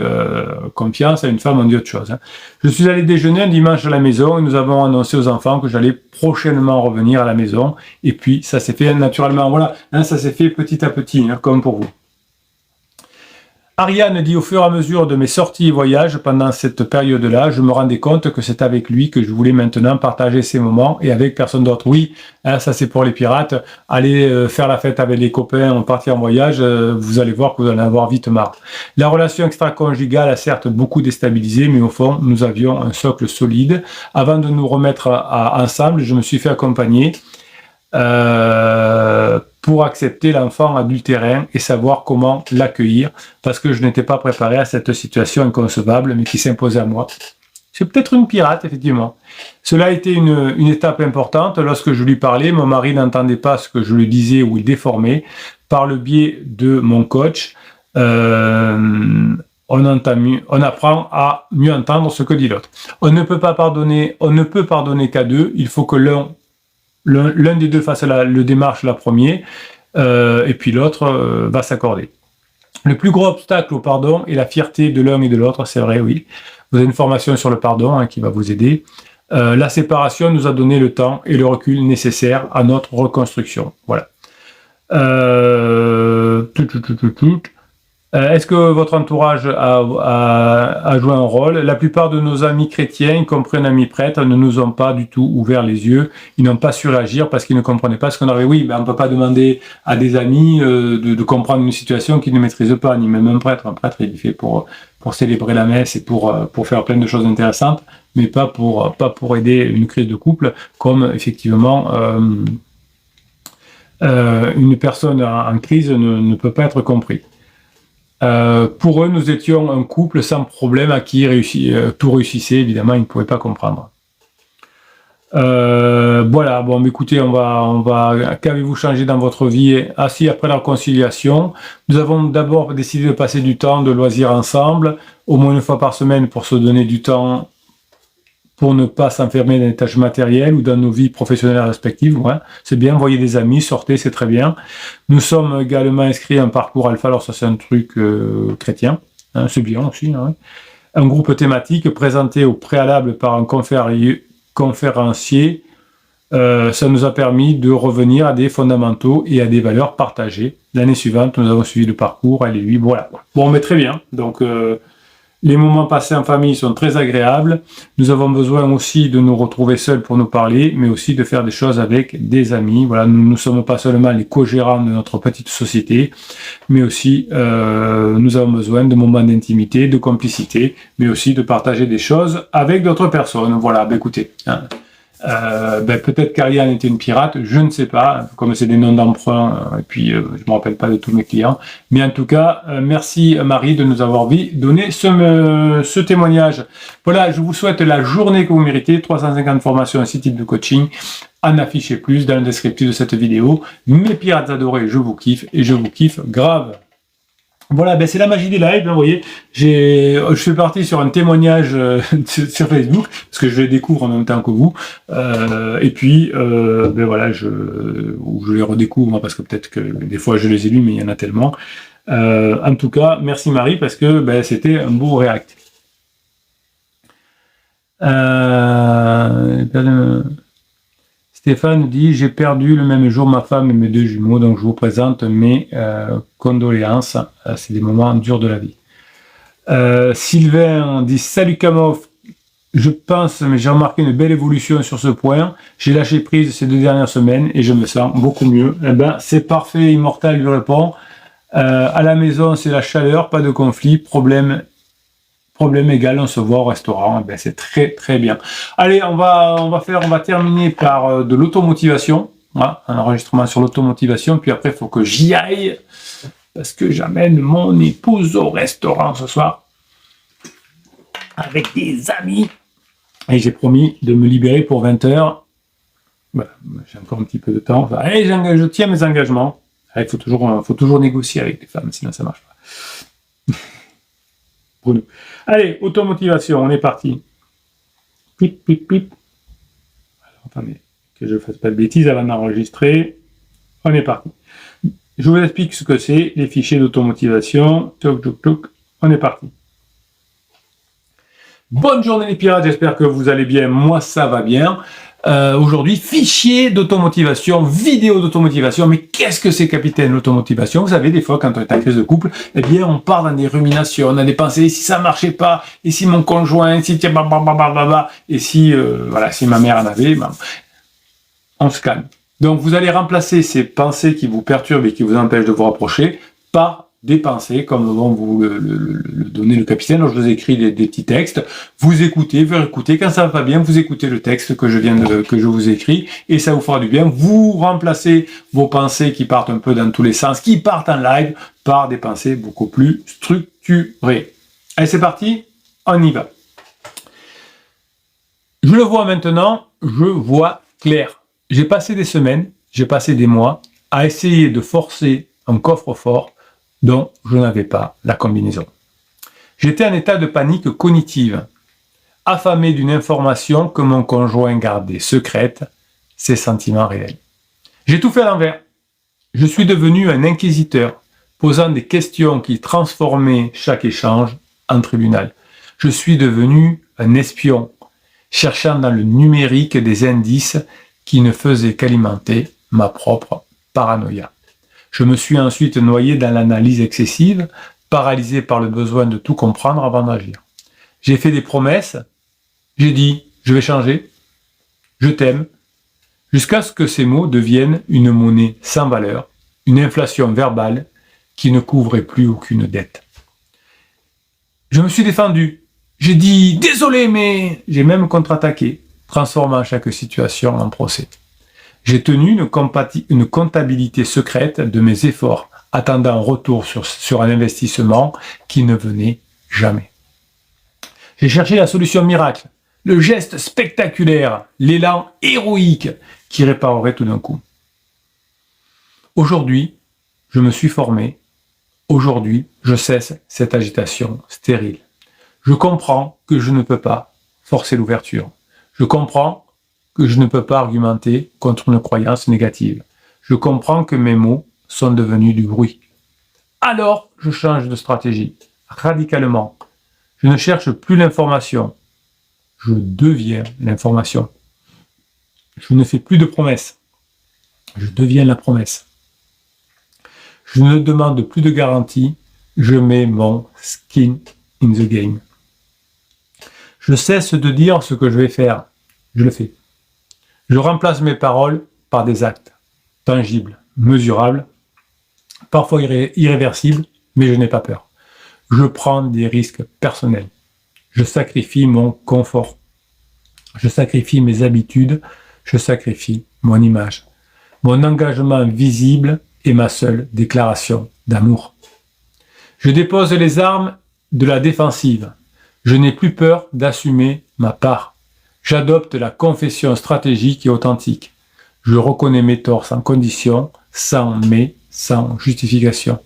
S1: confiance, à une femme, on dit autre chose. Hein. Je suis allé déjeuner un dimanche à la maison, et nous avons annoncé aux enfants que j'allais prochainement revenir à la maison. Et puis, ça s'est fait naturellement. Voilà, hein, ça s'est fait petit à petit, hein, comme pour vous. Ariane dit, au fur et à mesure de mes sorties et voyages pendant cette période-là, je me rendais compte que c'est avec lui que je voulais maintenant partager ces moments et avec personne d'autre. Oui, hein, ça c'est pour les pirates. Allez faire la fête avec les copains, partir en voyage, vous allez voir que vous allez en avoir vite marre. La relation extra-conjugale a certes beaucoup déstabilisé, mais au fond, nous avions un socle solide. Avant de nous remettre ensemble, je me suis fait accompagner pour accepter l'enfant adultérin et savoir comment l'accueillir, parce que je n'étais pas préparé à cette situation inconcevable, mais qui s'imposait à moi. C'est peut-être une pirate, effectivement. Cela a été une étape importante. Lorsque je lui parlais, mon mari n'entendait pas ce que je lui disais ou il déformait. Par le biais de mon coach, on apprend à mieux entendre ce que dit l'autre. On ne peut pardonner qu'à deux. Il faut que l'un des deux fasse le démarche la première, et puis l'autre va s'accorder. Le plus gros obstacle au pardon est la fierté de l'un et de l'autre, c'est vrai, oui. Vous avez une formation sur le pardon hein, qui va vous aider. La séparation nous a donné le temps et le recul nécessaire à notre reconstruction. Voilà. Est-ce que votre entourage a joué un rôle? La plupart de nos amis chrétiens, y compris un ami prêtre, ne nous ont pas du tout ouvert les yeux. Ils n'ont pas su réagir parce qu'ils ne comprenaient pas ce qu'on avait. Oui, ben on ne peut pas demander à des amis de comprendre une situation qu'ils ne maîtrisent pas, ni même un prêtre. Un prêtre, il est fait pour célébrer la messe et pour faire plein de choses intéressantes, mais pas pour aider une crise de couple, comme effectivement une personne en crise ne peut pas être compris. Pour eux, nous étions un couple sans problème à qui tout réussissait. Évidemment, ils ne pouvaient pas comprendre. Voilà, bon, écoutez, qu'avez-vous changé dans votre vie? Si, après la réconciliation, nous avons d'abord décidé de passer du temps de loisirs ensemble, au moins une fois par semaine pour se donner du temps pour ne pas s'enfermer dans les tâches matérielles ou dans nos vies professionnelles respectives. Ouais. C'est bien, voyez des amis, sortez, c'est très bien. Nous sommes également inscrits à un parcours alpha, alors ça c'est un truc chrétien, hein, c'est bien aussi. Hein. Un groupe thématique présenté au préalable par un conférencier ça nous a permis de revenir à des fondamentaux et à des valeurs partagées. L'année suivante, nous avons suivi le parcours, elle et lui, voilà. Bon, mais très bien. Donc, les moments passés en famille sont très agréables. Nous avons besoin aussi de nous retrouver seuls pour nous parler, mais aussi de faire des choses avec des amis. Voilà, nous ne sommes pas seulement les co-gérants de notre petite société, mais aussi nous avons besoin de moments d'intimité, de complicité, mais aussi de partager des choses avec d'autres personnes. Voilà, ben écoutez, hein. Peut-être qu'Ariane était une pirate, je ne sais pas, comme c'est des noms d'emprunt, et puis je me rappelle pas de tous mes clients, mais en tout cas, merci Marie de nous avoir donné ce témoignage. Voilà, je vous souhaite la journée que vous méritez, 350 formations, 6 types de coaching, en affichez plus dans le descriptif de cette vidéo. Mes pirates adorés, je vous kiffe, et je vous kiffe grave. Voilà, ben c'est la magie des lives, hein, vous voyez. Je suis parti sur un témoignage sur Facebook, parce que je les découvre en même temps que vous. Et puis, ben voilà, je les redécouvre, moi, parce que peut-être que des fois je les ai lus, mais il y en a tellement. En tout cas, merci Marie, parce que ben, c'était un beau react. Stéphane dit « J'ai perdu le même jour ma femme et mes 2 jumeaux, donc je vous présente mes condoléances. C'est des moments durs de la vie. » Sylvain dit « Salut Kamov, je pense, mais j'ai remarqué une belle évolution sur ce point. J'ai lâché prise ces 2 dernières semaines et je me sens beaucoup mieux. » Eh ben, c'est parfait, Immortal lui répond. À la maison, c'est la chaleur, pas de conflit, problème égal, on se voit au restaurant. Ben, c'est très très bien. Allez, on va terminer par de l'automotivation. Voilà, un enregistrement sur l'automotivation. Puis après, il faut que j'y aille parce que j'amène mon épouse au restaurant ce soir avec des amis. Et j'ai promis de me libérer pour 20h. Voilà, j'ai encore un petit peu de temps. Enfin, allez, je tiens mes engagements. Il faut toujours négocier avec les femmes, sinon ça marche pas. Bruno. Allez, automotivation, on est parti. Pip, pip, pip. Alors, attendez, que je ne fasse pas de bêtises avant d'enregistrer. On est parti. Je vous explique ce que c'est, les fichiers d'automotivation. Toc, toc, toc. On est parti. Bonne journée les pirates, j'espère que vous allez bien. Moi, ça va bien. Aujourd'hui, fichier d'automotivation, vidéo d'automotivation. Mais qu'est-ce que c'est, capitaine, l'automotivation? Vous savez, des fois, quand on est en crise de couple, eh bien, on part dans des ruminations, on a des pensées, et si ça marchait pas, et si mon conjoint, si tiens, et si, voilà, si ma mère en avait, ben, on se calme. Donc, vous allez remplacer ces pensées qui vous perturbent et qui vous empêchent de vous rapprocher par des pensées, comme vont vous le donner le capitaine. Alors, je vous ai écrit des petits textes. Vous écoutez, vous écoutez. Quand ça va pas bien, vous écoutez le texte que je vous ai écrit et ça vous fera du bien. Vous remplacez vos pensées qui partent un peu dans tous les sens, qui partent en live, par des pensées beaucoup plus structurées. Allez, c'est parti. On y va. Je le vois maintenant. Je vois clair. J'ai passé des semaines, j'ai passé des mois à essayer de forcer un coffre-fort dont je n'avais pas la combinaison. J'étais en état de panique cognitive, affamé d'une information que mon conjoint gardait secrète, ses sentiments réels. J'ai tout fait à l'envers. Je suis devenu un inquisiteur, posant des questions qui transformaient chaque échange en tribunal. Je suis devenu un espion, cherchant dans le numérique des indices qui ne faisaient qu'alimenter ma propre paranoïa. Je me suis ensuite noyé dans l'analyse excessive, paralysé par le besoin de tout comprendre avant d'agir. J'ai fait des promesses, j'ai dit « je vais changer »,« je t'aime », jusqu'à ce que ces mots deviennent une monnaie sans valeur, une inflation verbale qui ne couvrait plus aucune dette. Je me suis défendu, j'ai dit « désolé, mais …» j'ai même contre-attaqué, transformant chaque situation en procès. J'ai tenu une comptabilité secrète de mes efforts, attendant un retour sur un investissement qui ne venait jamais. J'ai cherché la solution miracle, le geste spectaculaire, l'élan héroïque qui réparerait tout d'un coup. Aujourd'hui, je me suis formé. Aujourd'hui, je cesse cette agitation stérile. Je comprends que je ne peux pas forcer l'ouverture. Je comprends que je ne peux pas argumenter contre une croyance négative. Je comprends que mes mots sont devenus du bruit. Alors, je change de stratégie, radicalement. Je ne cherche plus l'information. Je deviens l'information. Je ne fais plus de promesses. Je deviens la promesse. Je ne demande plus de garantie. Je mets mon skin in the game. Je cesse de dire ce que je vais faire. Je le fais. Je remplace mes paroles par des actes tangibles, mesurables, parfois irréversibles, mais je n'ai pas peur. Je prends des risques personnels. Je sacrifie mon confort. Je sacrifie mes habitudes. Je sacrifie mon image. Mon engagement visible est ma seule déclaration d'amour. Je dépose les armes de la défensive. Je n'ai plus peur d'assumer ma part. J'adopte la confession stratégique et authentique. Je reconnais mes torts sans condition, sans justification.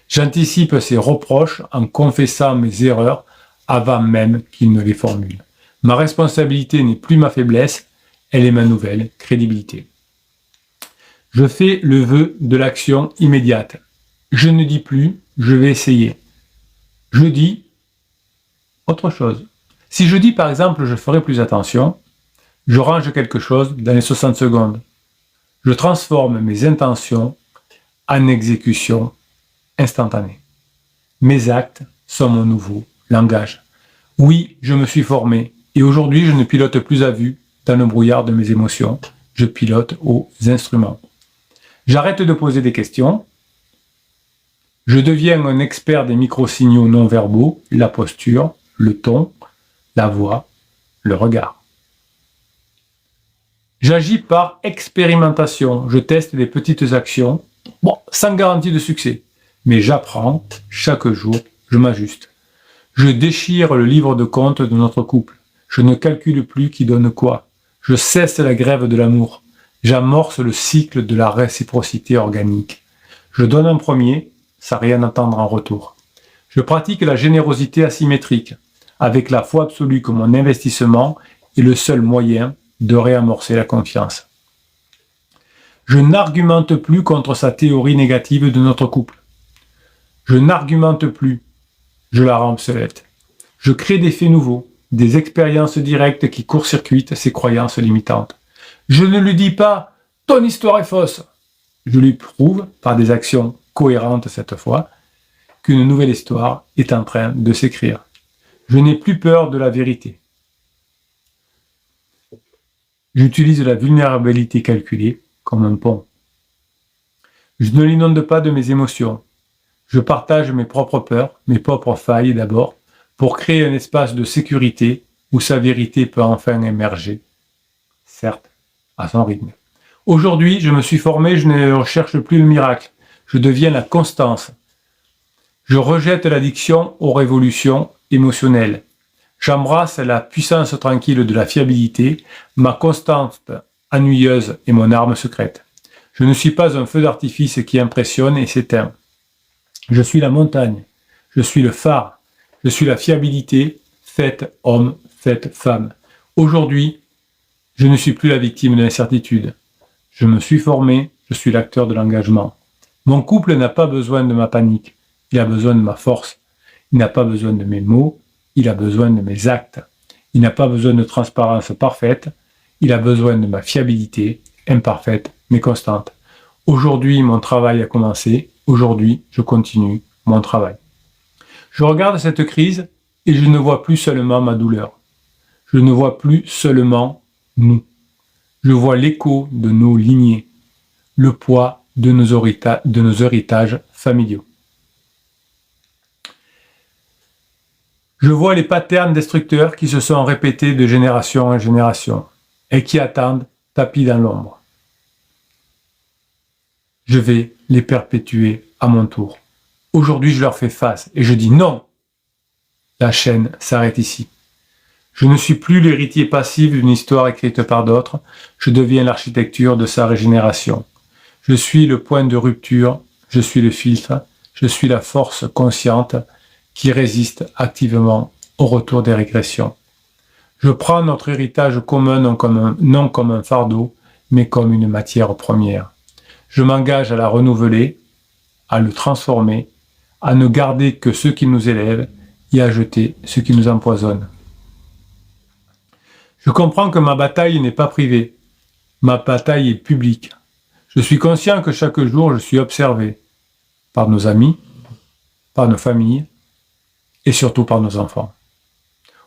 S1: J'anticipe ses reproches en confessant mes erreurs avant même qu'il ne les formule. Ma responsabilité n'est plus ma faiblesse, elle est ma nouvelle crédibilité. Je fais le vœu de l'action immédiate. Je ne dis plus « je vais essayer ». Je dis autre chose. Si je dis par exemple « je ferai plus attention », je range quelque chose dans les 60 secondes. Je transforme mes intentions en exécution instantanée. Mes actes sont mon nouveau langage. Oui, je me suis formé et aujourd'hui je ne pilote plus à vue dans le brouillard de mes émotions. Je pilote aux instruments. J'arrête de poser des questions. Je deviens un expert des micro-signaux non-verbaux, la posture, le ton, la voix, le regard. J'agis par expérimentation. Je teste des petites actions, sans garantie de succès. Mais j'apprends chaque jour, je m'ajuste. Je déchire le livre de compte de notre couple. Je ne calcule plus qui donne quoi. Je cesse la grève de l'amour. J'amorce le cycle de la réciprocité organique. Je donne en premier, sans rien attendre en retour. Je pratique la générosité asymétrique, avec la foi absolue que mon investissement est le seul moyen de réamorcer la confiance. Je n'argumente plus contre sa théorie négative de notre couple. Je n'argumente plus, je la rends obsolète. Je crée des faits nouveaux, des expériences directes qui court-circuitent ses croyances limitantes. Je ne lui dis pas « ton histoire est fausse ». Je lui prouve, par des actions cohérentes cette fois, qu'une nouvelle histoire est en train de s'écrire. Je n'ai plus peur de la vérité. J'utilise la vulnérabilité calculée comme un pont. Je ne l'inonde pas de mes émotions. Je partage mes propres peurs, mes propres failles d'abord, pour créer un espace de sécurité où sa vérité peut enfin émerger. Certes, à son rythme. Aujourd'hui, je me suis formé, je ne recherche plus le miracle. Je deviens la constance. Je rejette l'addiction aux révolutions émotionnelles. J'embrasse la puissance tranquille de la fiabilité, ma constante ennuyeuse est mon arme secrète. Je ne suis pas un feu d'artifice qui impressionne et s'éteint. Je suis la montagne, je suis le phare, je suis la fiabilité, faite homme, faite femme. Aujourd'hui, je ne suis plus la victime de l'incertitude. Je me suis formé, je suis l'acteur de l'engagement. Mon couple n'a pas besoin de ma panique, il a besoin de ma force. Il n'a pas besoin de mes mots, il a besoin de mes actes. Il n'a pas besoin de transparence parfaite, il a besoin de ma fiabilité, imparfaite mais constante. Aujourd'hui, mon travail a commencé, aujourd'hui, je continue mon travail. Je regarde cette crise et je ne vois plus seulement ma douleur. Je ne vois plus seulement nous. Je vois l'écho de nos lignées, le poids de nos héritages familiaux. Je vois les patterns destructeurs qui se sont répétés de génération en génération et qui attendent tapis dans l'ombre. Je vais les perpétuer à mon tour. Aujourd'hui, je leur fais face et je dis non. La chaîne s'arrête ici. Je ne suis plus l'héritier passif d'une histoire écrite par d'autres, je deviens l'architecture de sa régénération. Je suis le point de rupture, je suis le filtre, je suis la force consciente qui résiste activement au retour des régressions. Je prends notre héritage commun non comme un fardeau, mais comme une matière première. Je m'engage à la renouveler, à le transformer, à ne garder que ce qui nous élève et à jeter ce qui nous empoisonne. Je comprends que ma bataille n'est pas privée. Ma bataille est publique. Je suis conscient que chaque jour, je suis observé par nos amis, par nos familles et surtout par nos enfants.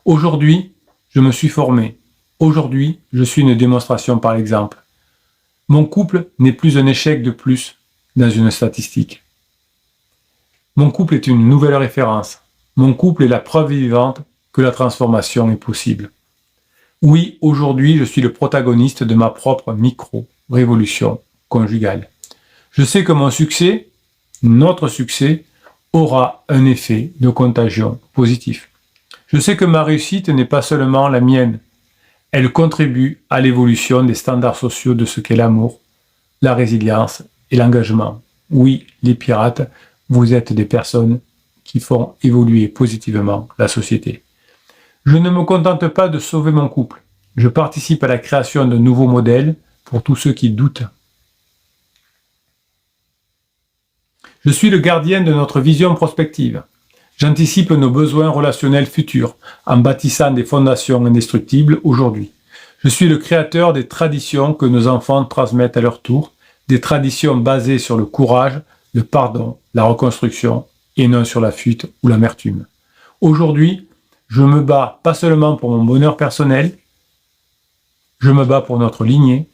S1: Aujourd'hui, je me suis formé. Aujourd'hui, je suis une démonstration par l'exemple. Mon couple n'est plus un échec de plus dans une statistique. Mon couple est une nouvelle référence. Mon couple est la preuve vivante que la transformation est possible. Oui, aujourd'hui, je suis le protagoniste de ma propre micro-révolution conjugale. Je sais que mon succès, notre succès, aura un effet de contagion positif. Je sais que ma réussite n'est pas seulement la mienne. Elle contribue à l'évolution des standards sociaux de ce qu'est l'amour, la résilience et l'engagement. Oui, les pirates, vous êtes des personnes qui font évoluer positivement la société. Je ne me contente pas de sauver mon couple. Je participe à la création de nouveaux modèles pour tous ceux qui doutent. Je suis le gardien de notre vision prospective. J'anticipe nos besoins relationnels futurs en bâtissant des fondations indestructibles aujourd'hui. Je suis le créateur des traditions que nos enfants transmettent à leur tour, des traditions basées sur le courage, le pardon, la reconstruction et non sur la fuite ou l'amertume. Aujourd'hui, je me bats pas seulement pour mon bonheur personnel, je me bats pour notre lignée,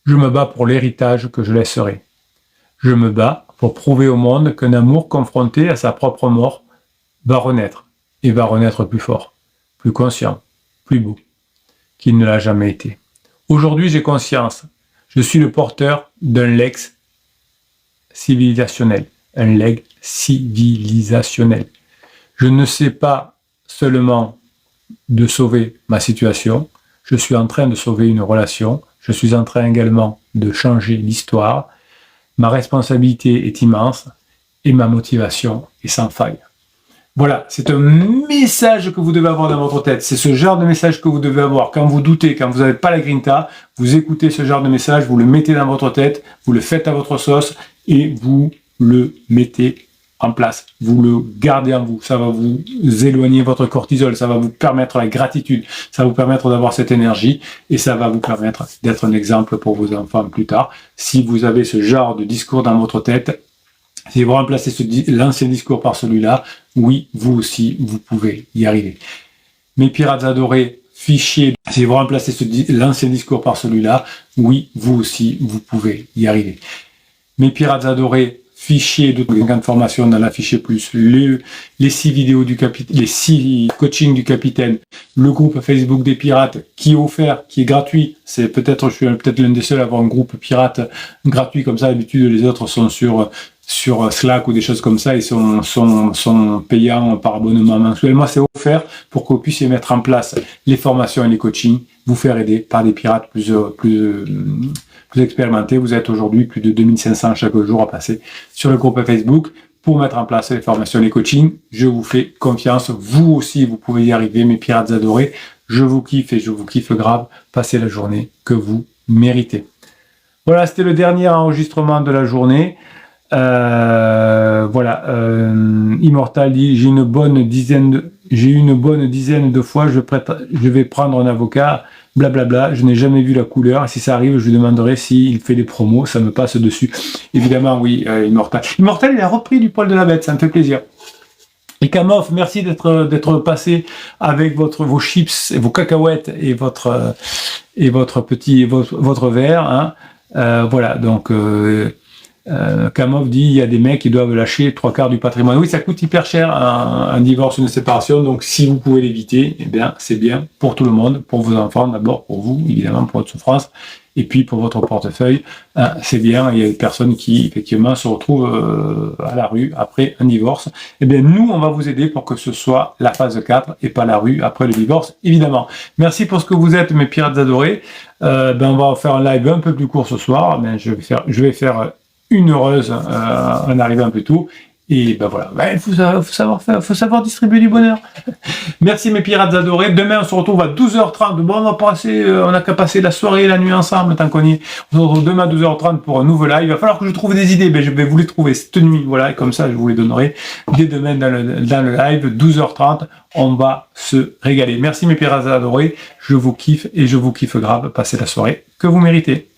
S1: je me bats pour l'héritage que je laisserai. Je me bats pour prouver au monde qu'un amour confronté à sa propre mort va renaître, et va renaître plus fort, plus conscient, plus beau, qu'il ne l'a jamais été. Aujourd'hui, j'ai conscience, je suis le porteur d'un legs civilisationnel, un legs civilisationnel. Je ne sais pas seulement de sauver ma situation, je suis en train de sauver une relation, je suis en train également de changer l'histoire. Ma responsabilité est immense et ma motivation est sans faille. Voilà, c'est un message que vous devez avoir dans votre tête. C'est ce genre de message que vous devez avoir quand vous doutez, quand vous n'avez pas la grinta. Vous écoutez ce genre de message, vous le mettez dans votre tête, vous le faites à votre sauce et vous le mettez en place. Vous le gardez en vous. Ça va vous éloigner votre cortisol, ça va vous permettre la gratitude, ça va vous permettre d'avoir cette énergie et ça va vous permettre d'être un exemple pour vos enfants plus tard. Si vous avez ce genre de discours dans votre tête, si vous remplacez l'ancien discours par celui-là, oui, vous aussi, vous pouvez y arriver. Mes pirates adorés, fichier, si vous remplacez l'ancien discours par celui-là, oui, vous aussi, vous pouvez y arriver. Mes pirates adorés, fichier de 50 formations dans la fichier plus, les 6 vidéos du capitaine, les 6 coachings du capitaine, le groupe Facebook des pirates qui est offert, qui est gratuit. C'est peut-être, je suis peut-être l'un des seuls à avoir un groupe pirate gratuit comme ça. D'habitude, les autres sont sur Slack ou des choses comme ça, ils sont payants par abonnement mensuel. Moi, c'est offert pour que vous puissiez mettre en place les formations et les coachings, vous faire aider par des pirates plus expérimentés. Vous êtes aujourd'hui plus de 2500 chaque jour à passer sur le groupe Facebook pour mettre en place les formations et les coachings. Je vous fais confiance. Vous aussi, vous pouvez y arriver, mes pirates adorés. Je vous kiffe et je vous kiffe grave. Passez la journée que vous méritez. Voilà, c'était le dernier enregistrement de la journée. Immortal dit j'ai eu une bonne dizaine de fois je vais prendre un avocat, blablabla, je n'ai jamais vu la couleur, si ça arrive je lui demanderai s'il fait des promos, ça me passe dessus. Évidemment oui, Immortal il a repris du poil de la bête, ça me fait plaisir. Et Kamov, merci d'être passé avec vos chips et vos cacahuètes et votre verre, hein. Voilà, donc Kamov dit il y a des mecs qui doivent lâcher 3/4 du patrimoine. Oui, ça coûte hyper cher un divorce, une séparation, donc si vous pouvez l'éviter, eh bien c'est bien pour tout le monde, pour vos enfants d'abord, pour vous, évidemment pour votre souffrance, et puis pour votre portefeuille, c'est bien. Il y a des personnes qui effectivement se retrouvent à la rue après un divorce. Eh bien nous, on va vous aider pour que ce soit la phase 4 et pas la rue après le divorce, évidemment. Merci pour ce que vous êtes, mes pirates adorés. On va faire un live un peu plus court ce soir. Je vais faire une heureuse en arrivant un peu tôt Et ben voilà, il faut savoir distribuer du bonheur. Merci mes pirates adorés. Demain, on se retrouve à 12h30. Bon, on n'a qu'à passer la soirée et la nuit ensemble, tant qu'on y est. On se retrouve demain à 12h30 pour un nouveau live. Il va falloir que je trouve des idées. Je vais vous les trouver cette nuit. Voilà, et comme ça, je vous les donnerai dès demain dans le live, 12h30. On va se régaler. Merci mes pirates adorés. Je vous kiffe et je vous kiffe grave. Passez la soirée que vous méritez.